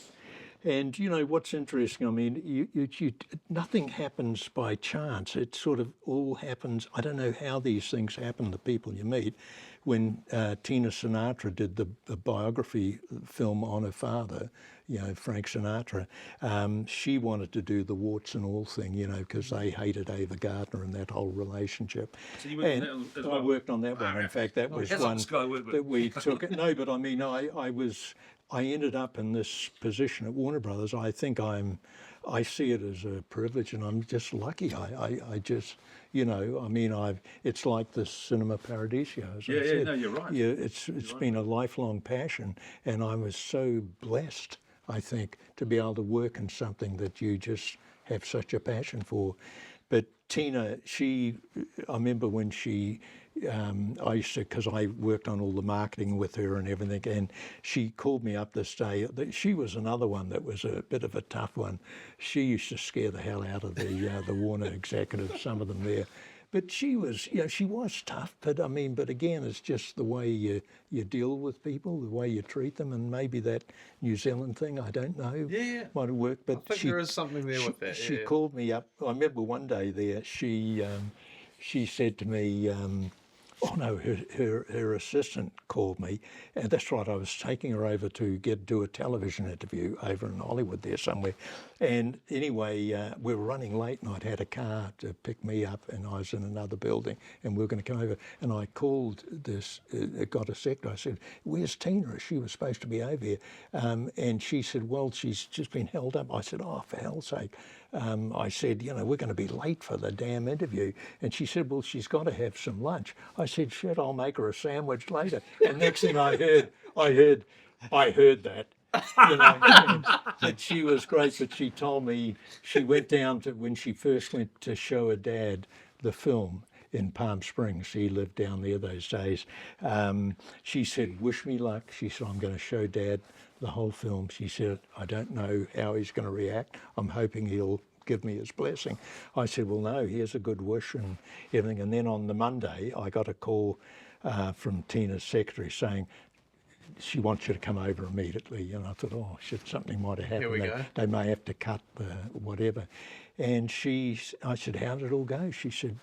And, you know, what's interesting, I mean, you nothing happens by chance. It sort of all happens. I don't know how these things happen, the people you meet. When Tina Sinatra did the biography film on her father, you know, Frank Sinatra, she wanted to do the warts and all thing, you know, because they hated Ava Gardner and that whole relationship. So you worked on that as well? I worked on that one. In fact, that was one that we took. No, but I mean, I ended up in this position at Warner Brothers. I think I see it as a privilege, and I'm just lucky. I just, you know, I mean, it's like the Cinema Paradiso, as I said. No, you're right. Yeah, it's been a lifelong passion, and I was so blessed, I think, to be able to work in something that you just have such a passion for. But Tina, I remember when I used to, because I worked on all the marketing with her and everything, and she called me up this day. She was another one that was a bit of a tough one. She used to scare the hell out of the Warner executives, some of them there. But she was, you know, she was tough. But I mean, but again, it's just the way you deal with people, the way you treat them, and maybe that New Zealand thing, I don't know, might have worked. But I think there is something there with that. She called me up. I remember one day there, she said to me, oh no, her assistant called me, and that's right, I was taking her over to do a television interview over in Hollywood there somewhere. And anyway, we were running late, and I'd had a car to pick me up, and I was in another building, and we were going to come over. And I called this, got a secretary. I said, "Where's Tina? She was supposed to be over here." And she said, "Well, she's just been held up." I said, "Oh, for hell's sake." I said, "You know, we're going to be late for the damn interview." And she said, "Well, she's got to have some lunch." I said, "Shit, I'll make her a sandwich later." And next thing I heard that. You know, and she was great, but she told me she went down to, when she first went to show her dad the film, in Palm Springs. He lived down there those days. She said, wish me luck. She said, I'm going to show Dad the whole film. She said, I don't know how he's going to react. I'm hoping he'll give me his blessing. I said, well, no, here's a good wish and everything. And then on the Monday, I got a call from Tina's secretary saying, she wants you to come over immediately. And I thought, oh, shit, something might have happened. Here we go. They may have to cut the whatever. And I said, how did it all go? She said,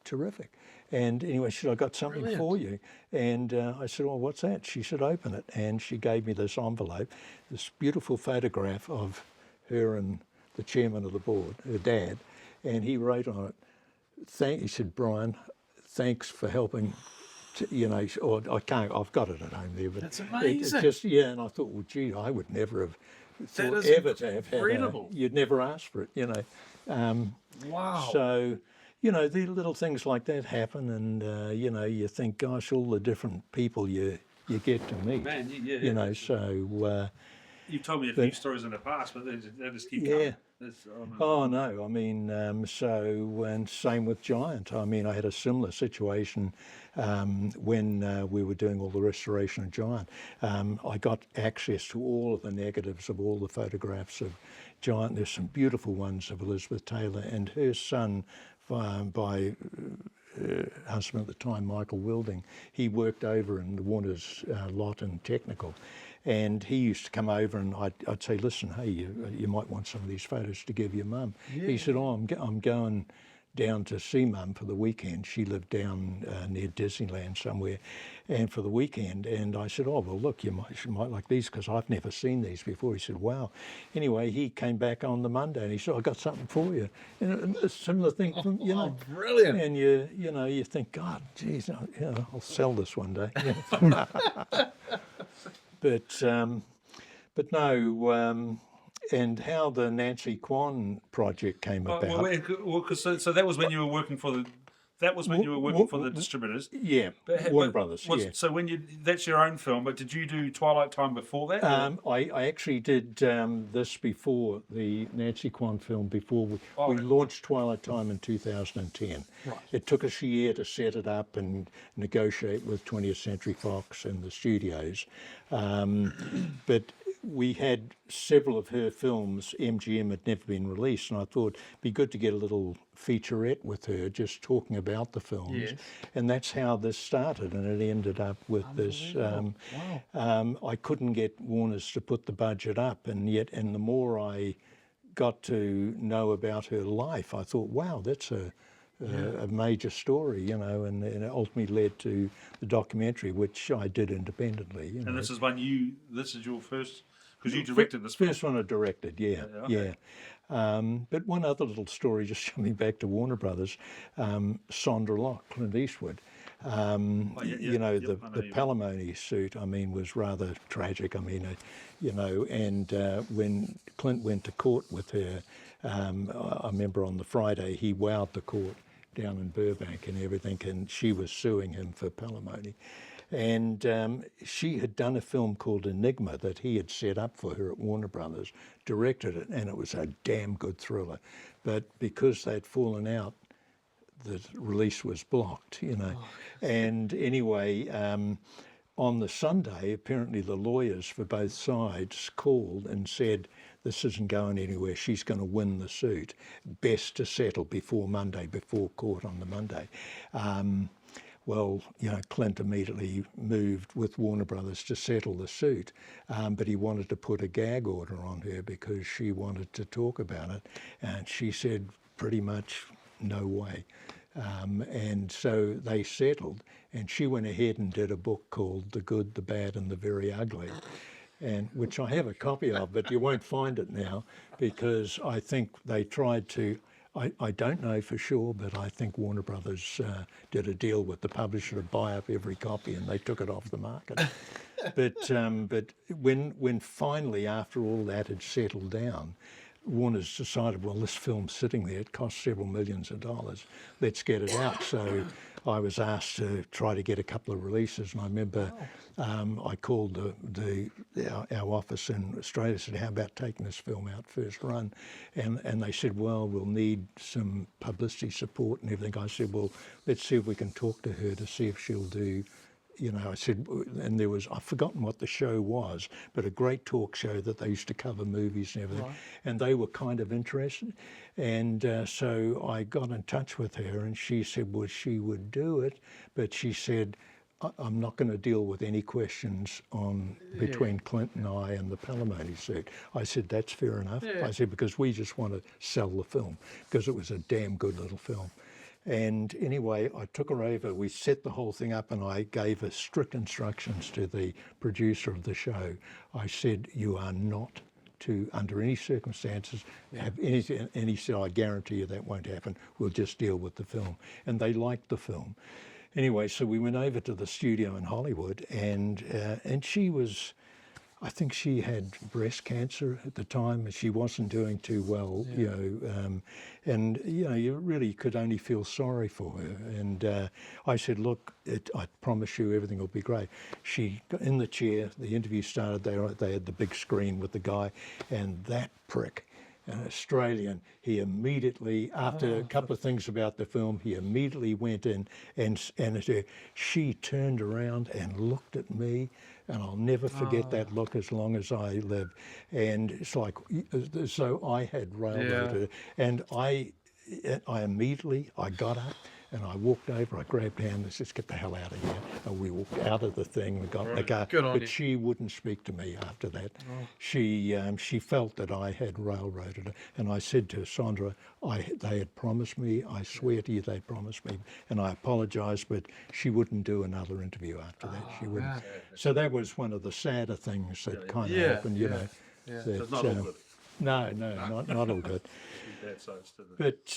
terrific. And anyway, she said, I got something Brilliant. for you. And I said, well, what's that? She said, open it. And she gave me this envelope, this beautiful photograph of her and the chairman of the board, her dad. And he wrote on it, he said, Brian, thanks for helping. Or I've got it at home there, but that's amazing. It just, and I thought, well, gee, I would never have thought is ever to have had incredible. you'd never ask for it, Wow. So, the little things like that happen, and you think, gosh, all the different people you get to meet, Man, so. You've told me a few stories in the past, but they just keep coming. Oh no, I mean, and same with Giant. I mean, I had a similar situation when we were doing all the restoration of Giant. I got access to all of the negatives of all the photographs of Giant. There's some beautiful ones of Elizabeth Taylor and her son by husband at the time, Michael Wilding. He worked over in the Warner's lot in Technical. And he used to come over and I'd say, listen, hey, you might want some of these photos to give your mum. Yeah. He said, oh, I'm going down to see Mum for the weekend. She lived down near Disneyland somewhere, and for the weekend. And I said, oh, well, look, you might like these because I've never seen these before. He said, wow. Anyway, he came back on the Monday and he said, I got something for you. And a similar thing from, brilliant. And you think, God, geez, I'll sell this one day. But no, and how the Nancy Kwan project came about. So that was when you were working for the. That was when you were working for the distributors. Yeah, Warner Brothers. Yeah. So that's your own film, but did you do Twilight Time before that? I actually did this before the Nancy Kwan film. Before we launched Twilight Time in 2010. Right. It took us a year to set it up and negotiate with 20th Century Fox and the studios, but we had several of her films. MGM had never been released, and I thought it'd be good to get a little featurette with her just talking about the films. Yes. And that's how this started, and it ended up with this. I couldn't get Warner's to put the budget up, and the more I got to know about her life, I thought, wow, that's a major story, and it ultimately led to the documentary, which I did independently. And this is your first, because you directed this film. First one I directed, yeah. But one other little story, just coming back to Warner Brothers, Sondra Locke, Clint Eastwood. The Palimony suit, was rather tragic. And when Clint went to court with her, I remember on the Friday he wowed the court down in Burbank and everything, and she was suing him for palimony. And she had done a film called Enigma that he had set up for her at Warner Brothers, directed it, and it was a damn good thriller. But because they'd fallen out, the release was blocked, And anyway, on the Sunday, apparently the lawyers for both sides called and said, this isn't going anywhere, she's going to win the suit. Best to settle before court on the Monday. Clint immediately moved with Warner Brothers to settle the suit, but he wanted to put a gag order on her because she wanted to talk about it, and she said pretty much no way. And so they settled, and she went ahead and did a book called The Good, the Bad and the Very Ugly, and which I have a copy of, but you won't find it now because I think they tried to, I don't know for sure, but I think Warner Brothers did a deal with the publisher to buy up every copy, and they took it off the market. But when finally, after all that had settled down, Warner's decided, well, this film's sitting there, it costs several millions of dollars, let's get it out. So I was asked to try to get a couple of releases, and I remember I called our office in Australia, said, how about taking this film out first run? And they said, well, we'll need some publicity support and everything. I said, well, let's see if we can talk to her to see if she'll do, I said, and there was, I've forgotten what the show was, but a great talk show that they used to cover movies and everything, and they were kind of interested. And so I got in touch with her, and she said, well, she would do it, but she said, I'm not going to deal with any questions between Clint and I and the palimony suit. I said, that's fair enough. I said, because we just want to sell the film, because it was a damn good little film. And anyway, I took her over, we set the whole thing up, and I gave her strict instructions to the producer of the show. I said, you are not to, under any circumstances, have anything, and he said, I guarantee you that won't happen. We'll just deal with the film. And they liked the film. Anyway, so we went over to the studio in Hollywood, and she was, I think she had breast cancer at the time, and she wasn't doing too well, and you really could only feel sorry for her. And I said, look, I promise you everything will be great. She got in the chair, the interview started, they had the big screen with the guy, and that prick, an Australian, he immediately, after a couple of things about the film, he immediately went in and she turned around and looked at me, and I'll never forget that look as long as I live. And it's like, so I had railroaded her, and I immediately, I got up and I walked over, I grabbed her hand, let's just get the hell out of here. And we walked out of the thing, we got in the car, but she wouldn't speak to me after that. She felt that I had railroaded her, and I said to Sandra, they had promised me, I swear to you they promised me, and I apologised, but she wouldn't do another interview after that. She wouldn't. Man. So that was one of the sadder things that kind of happened, you know. That, so it's not all good. No, not all good. But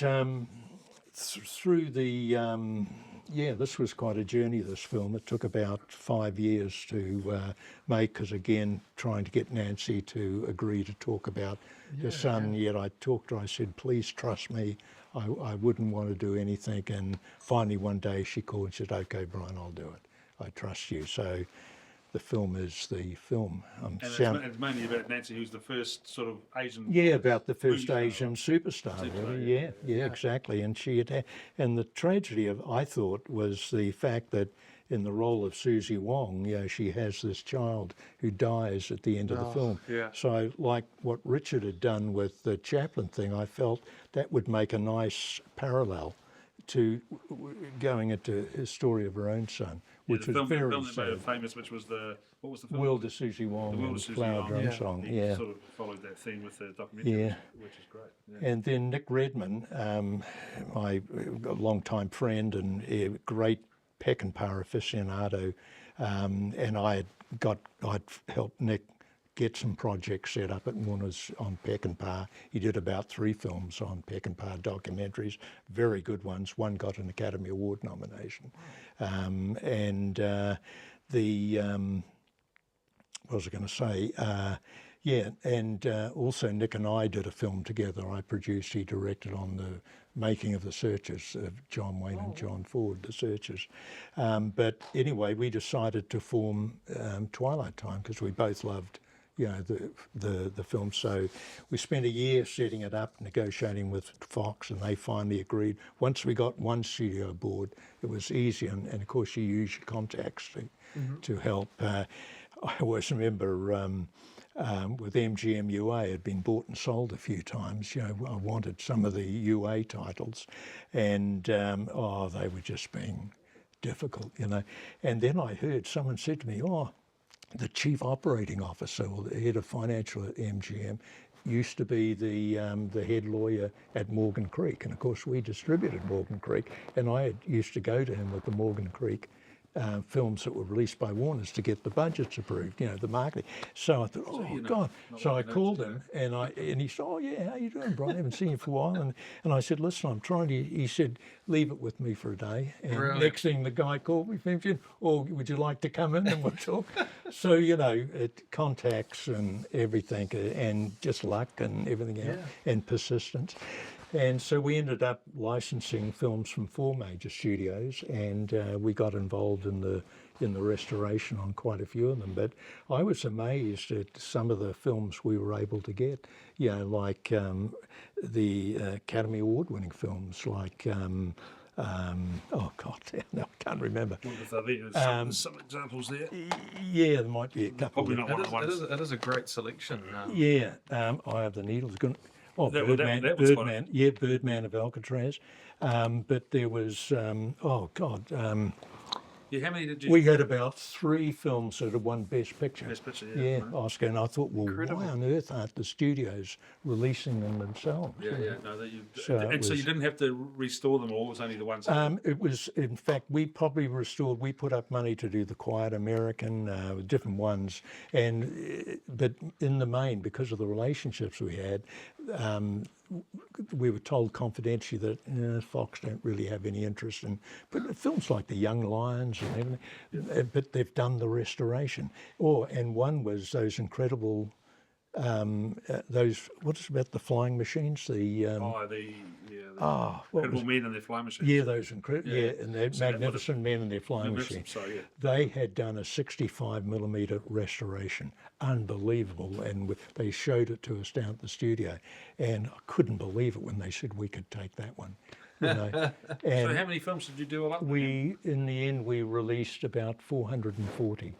through the, this was quite a journey, this film. It took about 5 years to make, because again, trying to get Nancy to agree to talk about her son. Yet I talked to her, I said, please trust me, I wouldn't want to do anything. And finally one day she called and said, okay, Brian, I'll do it. I trust you. So the film is the film. And it's mainly about Nancy, who's the first sort of Asian... Yeah, about the first Asian superstar, really. Yeah, exactly. And she had, and the tragedy I thought, was the fact that in the role of Susie Wong, she has this child who dies at the end of the film. So like what Richard had done with the Chaplin thing, I felt that would make a nice parallel to going into a story of her own son, which was very sad. Made it famous, which was what was the film? World of Susie Wong and Flower Drum Song. He sort of followed that theme with the documentary, which is great. And then Nick Redman, my long-time friend and a great Peckinpah aficionado, and I'd helped Nick get some projects set up at Warner's on Peckinpah. He did about 3 films on Peckinpah documentaries, very good ones. One got an Academy Award nomination. What was I going to say? Also Nick and I did a film together. I produced, he directed on the making of The Searchers, of John Wayne and John Ford, The Searchers. But anyway, we decided to form Twilight Time, because we both loved the film. So we spent a year setting it up, negotiating with Fox, and they finally agreed. Once we got one studio aboard, it was easy, and of course you use your contacts to help. I always remember with MGM UA, it had been bought and sold a few times. I wanted some of the UA titles, and they were just being difficult, And then I heard someone said to me, the chief operating officer, or the head of financial at MGM, used to be the head lawyer at Morgan Creek. And of course we distributed Morgan Creek, and I used to go to him with the Morgan Creek films that were released by Warner's to get the budgets approved, the marketing. So I thought, God. So I called him and he said, oh yeah, how you doing, Brian? I haven't seen you for a while. And I said, listen, I'm trying to, he said, leave it with me for a day. And next thing the guy called me, mentioned, would you like to come in and we'll talk? So, it contacts and everything and just luck and everything else and persistence. And so we ended up licensing films from 4 major studios, and we got involved in the restoration on quite a few of them. But I was amazed at some of the films we were able to get. Like the Academy Award-winning films, like oh God, no, I can't remember. Some examples there. Yeah, there might be a couple. Probably not one of the ones. It is a great selection. Eye of the Needle is good. Oh, That was Birdman, Birdman of Alcatraz. But there was, how many did you? we had about 3 films that had won Best Picture. Best Picture, Yeah, Oscar. And I thought, well, why on earth aren't the studios releasing them themselves? So you didn't have to restore them all. It was only the ones. It was, in fact, we probably restored. We put up money to do the Quiet American, different ones, but in the main, because of the relationships we had, we were told confidentially that Fox don't really have any interest in, but films like The Young Lions and everything. But they've done the restoration. And one was those incredible. What is about the flying machines? Incredible Men and their flying machines. Yeah, those incredible. Yeah, and the magnificent men and their flying machines. They had done a 65mm restoration, unbelievable, and they showed it to us down at the studio, and I couldn't believe it when they said we could take that one. And so how many films did you do all up? In the end, we released about 440.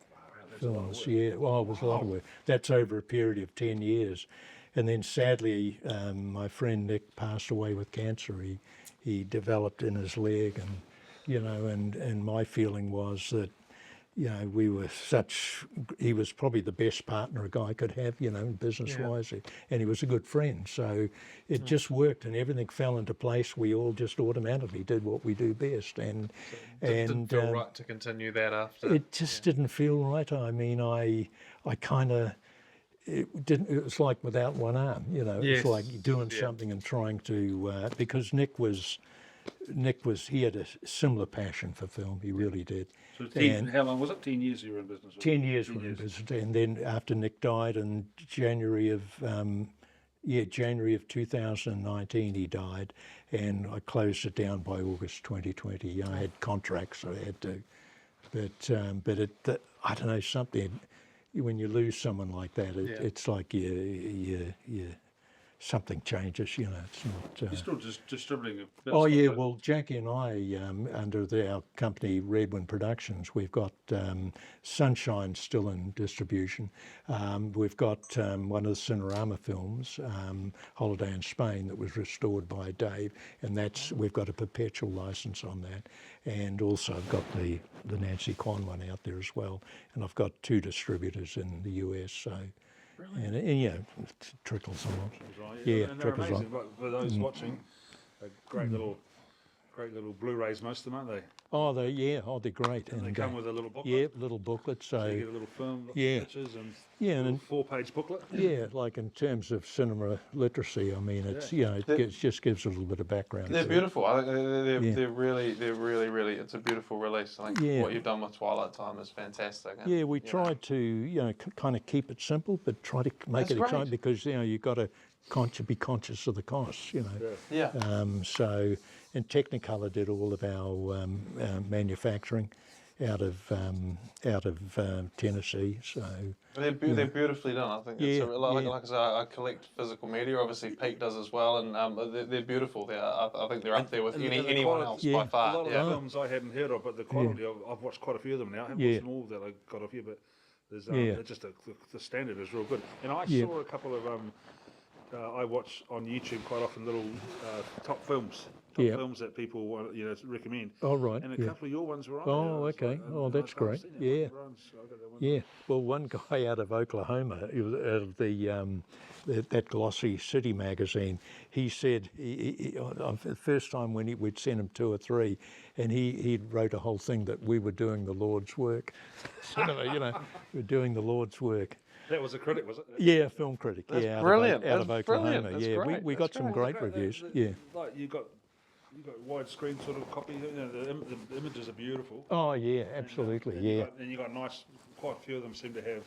Films, it was a lot of work. That's over a period of 10 years. And then sadly, my friend Nick passed away with cancer. He developed in his leg, and my feeling was that, he was probably the best partner a guy could have, business-wise, and he was a good friend. So it just worked and everything fell into place. We all just automatically did what we do best. And didn't feel right to continue that after. It just didn't feel right. I mean, I kind of, it was like without one arm, It's like doing something and trying to, because Nick he had a similar passion for film. He really did. So how long was it? 10 years you were in business? 10 years we were in business. And then after Nick died in January of 2019 he died, and I closed it down by August 2020. I had contracts, so I had to. But I don't know, something, when you lose someone like that, it's like you something changes, it's not... You're still just distributing it. Well, Jackie and I, under our company, Redman Productions, we've got Sunshine still in distribution. We've got one of the Cinerama films, Holiday in Spain, that was restored by Dave, and we've got a perpetual license on that. And also I've got the Nancy Kwan one out there as well, and I've got 2 distributors in the US, so... And it trickles along. And they're amazing. For those watching, great little Blu-rays, most of them, aren't they? They're great. And they come with a little booklet. Yeah, little booklet. So you get a little film, pictures, and a 4-page booklet. Yeah, like in terms of cinema literacy, I mean, it's it just gives a little bit of background. They're beautiful. I think they're really. It's a beautiful release. I think what you've done with Twilight Time is fantastic. And, we tried to kind of keep it simple, but try to make it exciting, because you've got to be conscious of the costs. So. And Technicolor did all of our manufacturing out of Tennessee. So they're beautifully done. I think it's like I say, I collect physical media. Obviously, Pete does as well, and they're beautiful. I think they're up there with anyone else by far. A lot of the films I hadn't heard of, but the quality I've watched quite a few of them now. I haven't watched them all that I got off here, but there's just the standard is real good. And I saw a couple of I watch on YouTube quite often little top films. Yeah. films that people want, recommend. Oh, right. And a Yeah. couple of your ones were on Oh, there. I was okay. Oh, that's great. Yeah. Yeah. Well, one guy out of Oklahoma, he was out of that glossy city magazine, he said the first time when we'd sent him 2 or 3, and he wrote a whole thing that we were doing the Lord's work. We're doing the Lord's work. That was a critic, was it? Yeah, film critic. That's yeah, brilliant. Out of Oklahoma. Brilliant. That's yeah, great. we got some great reviews. Yeah. Like you got widescreen sort of copy. The images are beautiful. Oh yeah, absolutely. And you got nice. Quite a few of them seem to have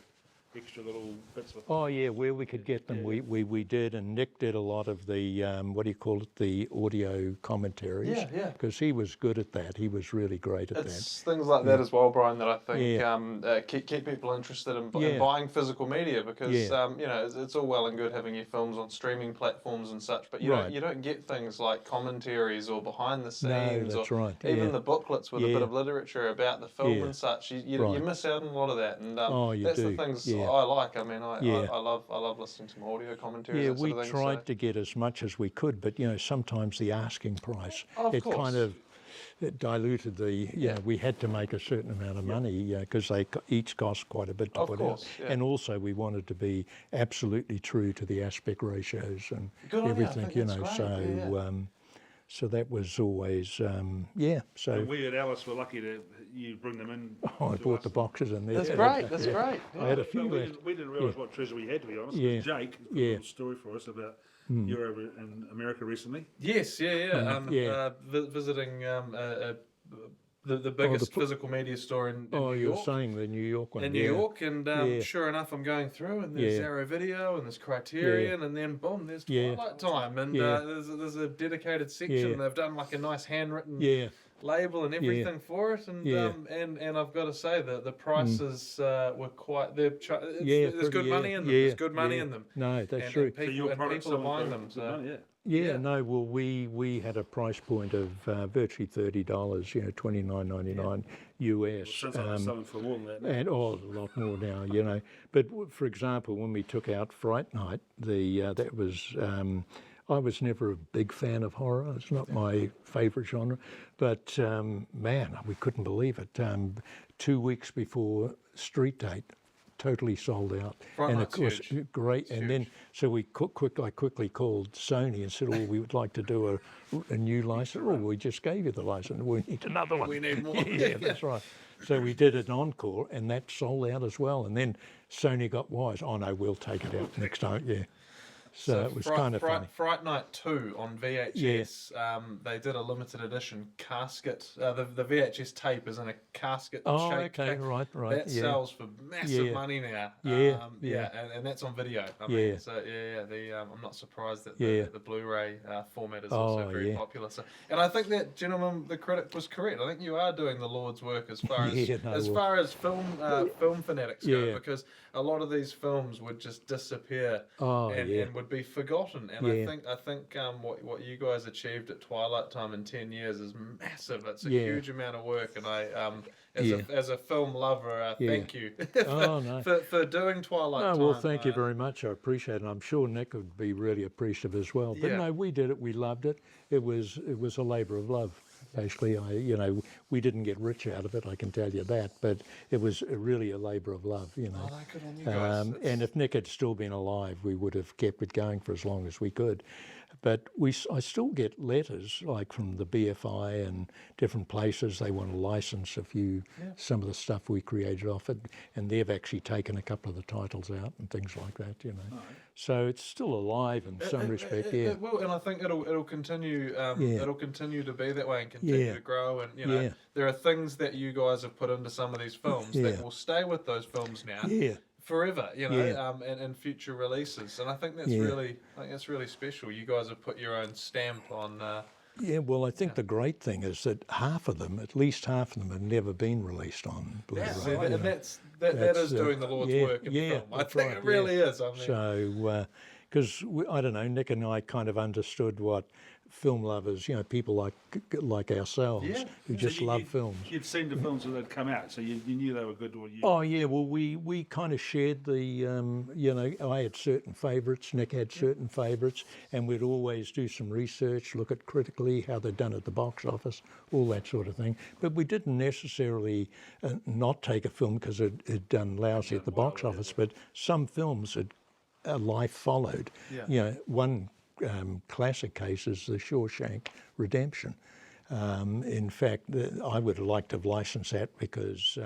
extra little bits with. Oh yeah, where we could get them, we did, and Nick did a lot of the the audio commentaries. Yeah. Because he was good at that. He was really great at It's things like that as well, Brian, that I think Yeah. keep people interested in Yeah. buying physical media, because Yeah. it's all well and good having your films on streaming platforms and such, but you Right. don't get things like commentaries or behind the scenes, that's or right. even Yeah. the booklets with a Yeah. bit of literature about the film Yeah. and such. You Right. miss out on a lot of that, and Oh, you that's do. the things Yeah. I like. I mean, Yeah. I love listening to some audio commentaries. Yeah, and sort we of thing, tried so. to get as much as we could, but sometimes the asking price, Of it course. kind of it diluted the. We had to make a certain amount of money because they each cost quite a bit to Of put course, out, yeah. and also we wanted to be absolutely true to the aspect ratios and Good on you. I everything, think that's great. Yeah. So that was always So And we at Alice were lucky that you bring them in. I to bought us. the boxes in there. That's great. That's Yeah. great. I had a But few we left. didn't realise what treasure we had, to be honest. Yeah. Jake put a Yeah. little story for us about you were over in America recently. Yes, visiting the biggest physical media store in Oh, New you were York. saying the New York one. In New yeah. York, and Yeah. sure enough, I'm going through, and there's Yeah. Arrow Video, and there's Criterion, and then boom, there's Yeah. Twilight Time, and Yeah. there's a dedicated section. Yeah. They've done like a nice handwritten Yeah. label and everything for it, and Yeah. and I've got to say that the prices were quite. There's pretty- good money in them. yeah, There's good money yeah. in them. No, that's And true. So your and product's people are selling buying for them. good So. money, yeah. Yeah, no, well, we had a price point of virtually $30, $29.99 US. Sounds like they're selling for more than that. now. And a lot more now. But for example, when we took out Fright Night, that was I was never a big fan of horror. It's not my favourite genre, but man, we couldn't believe it. 2 weeks before Street Date, totally sold out. Fright and Night's of course, huge. great. It's And then huge. so I quickly called Sony and said, "Oh, we would like to do a new license." "Oh, we just gave you the license. We need another one." We need more. Yeah, that's right. So we did an encore, and that sold out as well. And then Sony got wise. "Oh no, we'll take it out next time." Yeah. So it was kind of funny. Fright Night 2 on VHS, they did a limited edition casket. The VHS tape is in a casket Oh, shaped okay, pack. right. That Yeah. sells for massive Yeah. money now. Yeah, And that's on video. I Yeah. mean, so I'm not surprised that Yeah. the Blu-ray format is also Oh, very yeah. popular. So, and I think that gentleman, the critic, was correct. I think you are doing the Lord's work as far as Yeah, no, as well- far as film fanatics go, Yeah. because a lot of these films would just disappear Oh, and, yeah. and would be forgotten. And Yeah. I think what you guys achieved at Twilight Time in 10 years is massive. It's a Yeah. huge amount of work, and I Yeah. as a film lover, Yeah. thank you Oh, no. for doing Twilight No, Time. well, thank you very much. I appreciate it. I'm sure Nick would be really appreciative as well. But Yeah. no, we did it. We loved it. It was a labour of love. Basically, we didn't get rich out of it. I can tell you that. But it was really a labour of love. Oh, no, good on you guys. And if Nick had still been alive, we would have kept it going for as long as we could. But I still get letters like from the BFI and different places. They want to license some of the stuff we created off it, and they've actually taken a couple of the titles out and things like that. So it's still alive in some respect. It will, and I think it'll continue. It'll continue to be that way and continue Yeah. to grow. And Yeah. there are things that you guys have put into some of these films Yeah. that will stay with those films now. Yeah. Forever, Yeah. and future releases, and I think that's Yeah. really special. You guys have put your own stamp on. Yeah, well, I think the great thing is that at least half of them, have never been released on Blu-ray. And that is doing the Lord's work in film. I that's think right, it really is. I mean, So, because I don't know, Nick and I kind of understood what film lovers, people like ourselves who just love films. You'd seen the films that had come out, so you knew they were good. Oh yeah, well we kind of shared the, I had certain favourites, Nick had certain favourites, and we'd always do some research, look at critically how they'd done at the box office, all that sort of thing. But we didn't necessarily not take a film because it'd done lousy at the box office, but some films had life followed. One classic case is the Shawshank Redemption. In fact, I would have liked to have licensed that because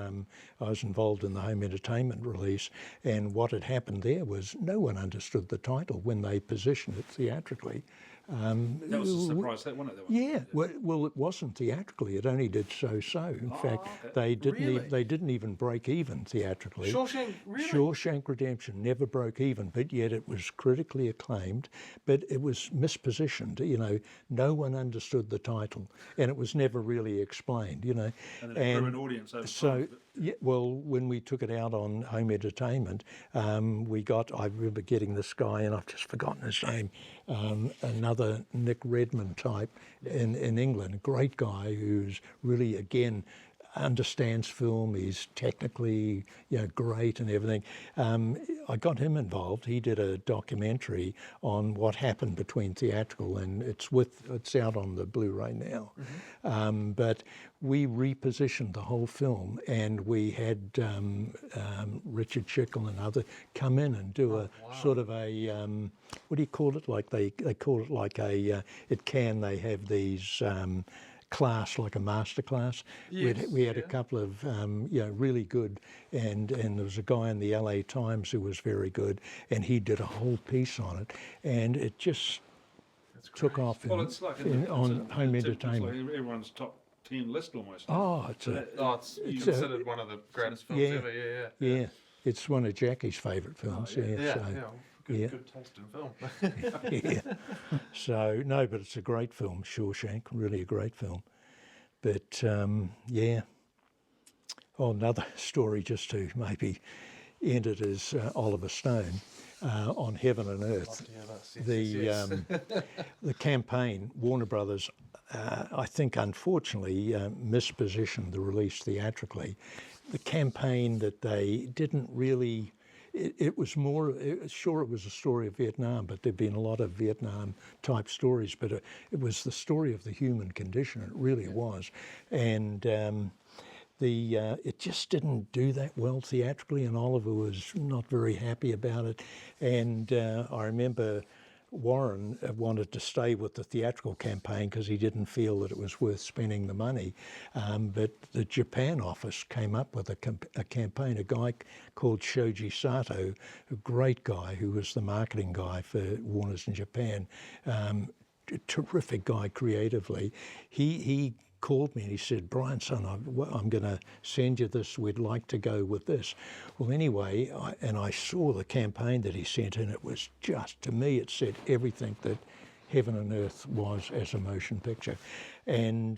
I was involved in the home entertainment release, and what had happened there was no one understood the title when they positioned it theatrically. That was a surprise, wasn't it? Yeah, well, it wasn't theatrically. It only did so-so. In fact, they didn't even break even theatrically. Shawshank, really? Shawshank Redemption never broke even, but yet it was critically acclaimed. But it was mispositioned. No one understood the title, and it was never really explained. And it grew an audience over time. Yeah, well, when we took it out on home entertainment, I remember getting this guy, and I've just forgotten his name, another Nick Redman type in England, a great guy who's really, again, understands film, he's technically great and everything. I got him involved. He did a documentary on what happened between theatrical, and it's out on the Blu-ray now. But we repositioned the whole film, and we had Richard Chickle and others come in and do sort of a what do you call it? Like they call it like a they have these class, like a master class. We had a couple of really good, and there was a guy in the LA Times who was very good, and he did a whole piece on it, and it just took off on home entertainment. It's like everyone's top 10 list almost. It's considered one of the greatest films ever. Yeah, it's one of Jackie's favourite films. Good taste in film. Yeah. So, no, but it's a great film, Shawshank, really a great film. But, another story just to maybe end it is Oliver Stone on Heaven and Earth. The campaign, Warner Brothers, I think unfortunately mispositioned the release theatrically. The campaign that they didn't really... It was more, sure it was a story of Vietnam, but there'd been a lot of Vietnam type stories, but it was the story of the human condition, it really was. And it just didn't do that well theatrically, and Oliver was not very happy about it. And I remember Warren wanted to stay with the theatrical campaign because he didn't feel that it was worth spending the money. But the Japan office came up with a campaign, a guy called Shoji Sato, a great guy who was the marketing guy for Warner's in Japan, a terrific guy creatively. He called me and he said, Brian, son, I'm going to send you this. We'd like to go with this. Well, anyway, I saw the campaign that he sent, and it was just, to me, it said everything that Heaven and Earth was as a motion picture. And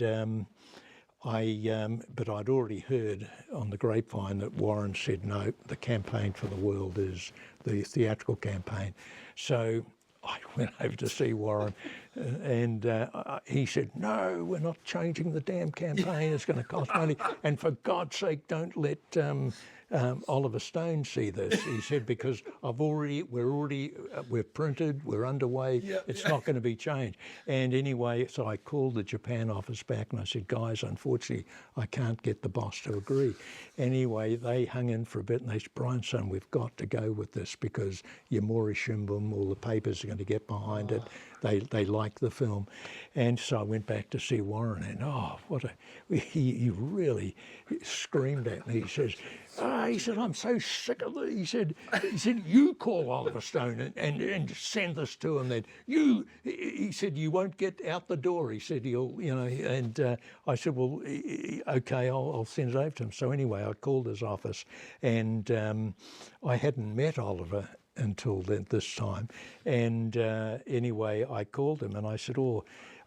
but I'd already heard on the grapevine that Warren said, no, the campaign for the world is the theatrical campaign. So I went over to see Warren, and he said, no, we're not changing the damn campaign, it's going to cost money, and for God's sake, don't let Oliver Stone see this. He said, because we're printed, we're underway, it's not going to be changed. And anyway, so I called the Japan office back and I said, guys, unfortunately, I can't get the boss to agree. Anyway, they hung in for a bit and they said, Brian, son, we've got to go with this because Yamori Shimbun, all the papers are going to get behind it. They like the film. And so I went back to see Warren, and he really screamed at me. He says, he said, I'm so sick of it. He said, you call Oliver Stone and send this to him. That he said, you won't get out the door. He said, and I said, well, okay, I'll send it over to him. So anyway, I called his office, and I hadn't met Oliver until this time. And anyway, I called him and I said,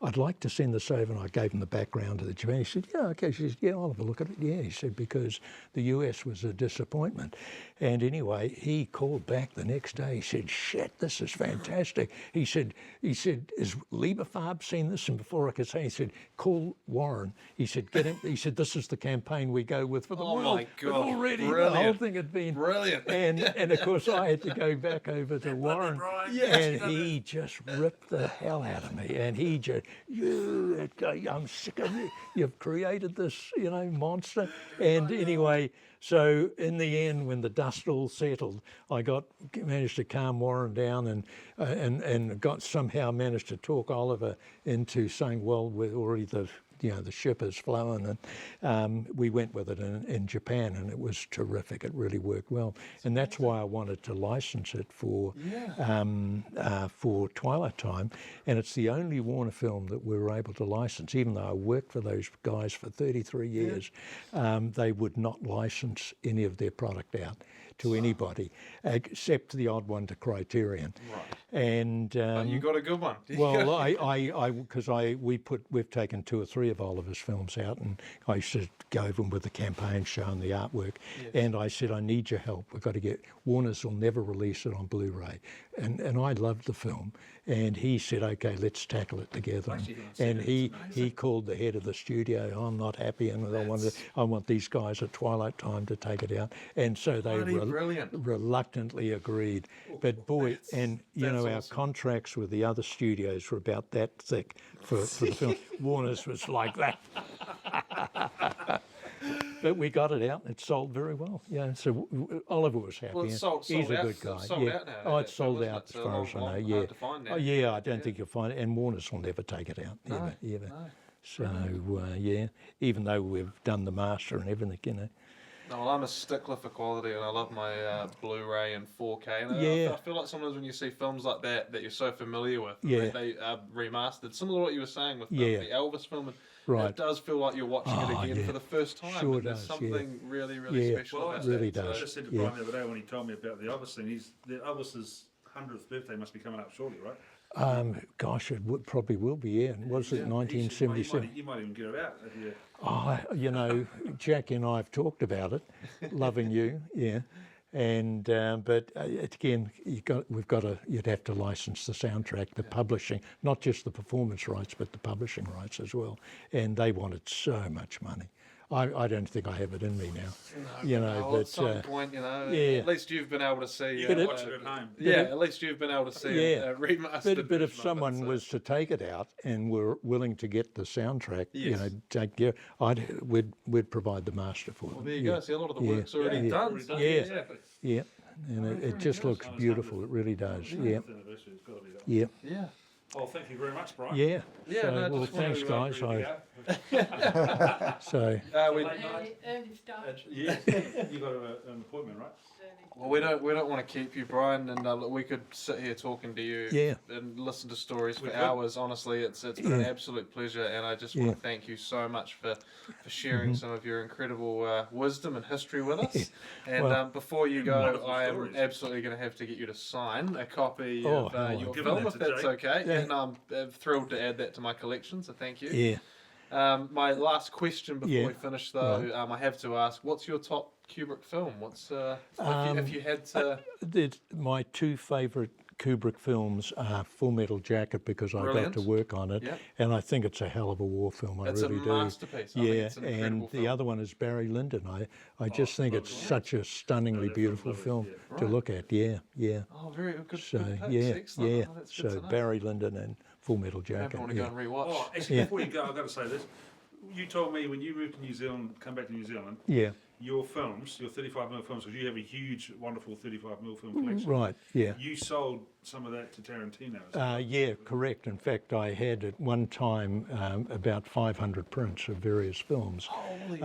I'd like to send this over, and I gave him the background of the Japan. He said, yeah, okay. She said, yeah, I'll have a look at it. Yeah, he said, because the US was a disappointment. And anyway, he called back the next day. He said, shit, this is fantastic. He said, is Ep.5 seen this? And before I could say, he said, call Warren. He said, get him. He said, this is the campaign we go with for the world. Oh my God! But already Brilliant. the whole thing had been Brilliant. And of course I had to go back over to Warren, and he just ripped the hell out of me. And he just, I'm sick of you. You've created this, monster. And anyway, so in the end, when the dust all settled, I managed to calm Warren down, and somehow managed to talk Oliver into saying, well, we're already the ship is flowing, and we went with it in Japan, and it was terrific. It really worked well, and that's why I wanted to license it for Twilight Time, and it's the only Warner film that we were able to license. Even though I worked for those guys for 33 years, they would not license any of their product out to anybody, except the odd one to Criterion. Right. And you got a good one. Well, we've taken 2 or 3 of Oliver's films out, and I used to go over them with the campaign show and the artwork. Yes. And I said, I need your help. We've got to get Warner's will never release it on Blu-ray, and I loved the film. And he said, okay, let's tackle it together. And he called the head of the studio. I'm not happy, and I want these guys at Twilight Time to take it out. And so they reluctantly agreed. But boy, our contracts with the other studios were about that thick for the film. Warner's was like that. But we got it out, and it sold very well. Yeah, so Oliver was happy. Well, He's a good guy. Sold out now. Oh, it's sold out as far as I know. Yeah. Hard to find now. Oh, yeah. I don't think you'll find it, and Warner's will never take it out. Ever. No. So even though we've done the master and everything, No, well, I'm a stickler for quality, and I love my Blu-ray and 4K. And I feel like sometimes when you see films like that you're so familiar with, they are remastered. Similar to what you were saying with the Elvis film. Right. It does feel like you're watching it again for the first time. Sure There's does, something really, really special about it really that. does. I just said to Brian the other day when he told me about the Elvis thing, Elvis's 100th birthday must be coming up shortly, right? Gosh, it probably will be, yeah. Was it 1977? You might even get it out. Jack and I have talked about it, loving you, yeah. And but again, you'd have to license the soundtrack, the publishing, not just the performance rights, but the publishing rights as well. And they wanted so much money. I don't think I have it in me now. But at some point, at least you've been able to see. Watch it at home. At least you've been able to see it remastered. But if someone was to take it out and were willing to get the soundtrack, we'd provide the master for them. Well, there you go. See, a lot of the work's already done. Yeah. And it just looks beautiful. It really does. Yeah. Yeah. Well, thank you very much, Brian. Yeah. Thanks, guys. Early start. Yeah. You got an appointment, right? Well, we don't want to keep you, Brian, and we could sit here talking to you and listen to stories for hours. Honestly, it's been an absolute pleasure, and I just want to thank you so much for sharing some of your incredible wisdom and history with us. And before you go, I am absolutely going to have to get you to sign a copy of your film, if that's okay. Yeah. And I'm thrilled to add that to my collection, so thank you. Yeah. My last question before we finish, though, I have to ask, what's your top Kubrick film? What's if you had to? My 2 favourite Kubrick films are Full Metal Jacket, because I got to work on it, and I think it's a hell of a war film. I really do. It's a masterpiece. And the other one is Barry Lyndon. I just think it's such a stunningly beautiful film to look at. Yeah. Oh, very good. So good picks. yeah. Oh, So Barry Lyndon and Full Metal Jacket. I want to go and rewatch. Oh, actually, before you go, I've got to say this. You told me when you moved to New Zealand, come back to New Zealand, your films, your 35mm films, because you have a huge, wonderful 35mm film collection. Right, yeah. You sold some of that to Tarantino. Yeah, correct. In fact, I had at one time about 500 prints of various films. Holy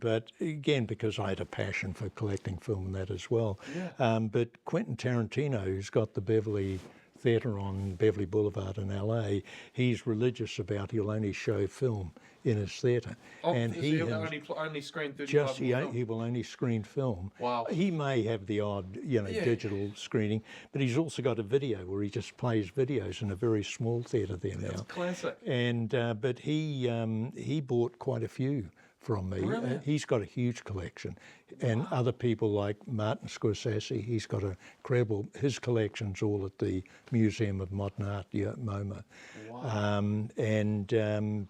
but again, because I had a passion for collecting film and that as well. But Quentin Tarantino, who's got the Beverly theatre on Beverly Boulevard in LA, he's religious about he'll only show film in his theatre. And he'll only screen 35 he will only screen film. Wow. He may have the odd, digital screening, but he's also got a video where he just plays videos in a very small theatre there now. That's classic. And but he bought quite a few from me. He's got a huge collection, and other people like Martin Scorsese, he's got a incredible, his collection's all at the Museum of Modern Art, MoMA. Wow.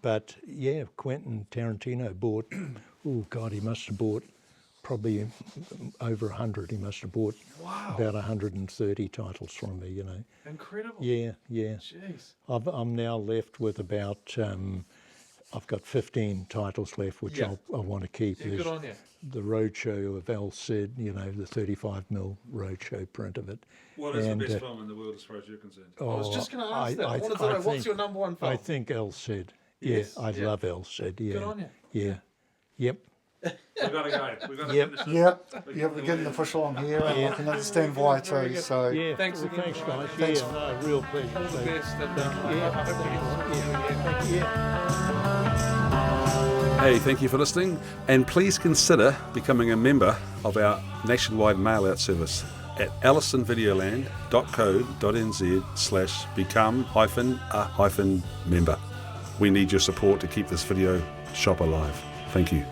But yeah, Quentin Tarantino bought, oh God, he must have bought probably over 100. He must have bought about 130 titles from me, Incredible. Yeah. Jeez. I'm now left with about, I've got 15 titles left, which I want to keep. Yeah, good on you. The Roadshow of El Cid, the 35mm Roadshow print of it. What is the best film in the world as far as you're concerned? I was just going to ask that. I wanted to know, what's your number one film? I think El Cid. Yes, I love El Cid. Yeah. Good on you. Yeah. Yep. We've got to go. We've got to finish this. Yep, we're getting the push along here, and I can understand why too. So Yeah. Thanks again. Thanks, guys. Thanks. Yeah, no, real pleasure. All the So, best. And Hey, thank you for listening, and please consider becoming a member of our nationwide mailout service at allisonvideoland.co.nz/become-a-member. We need your support to keep this video shop alive. Thank you.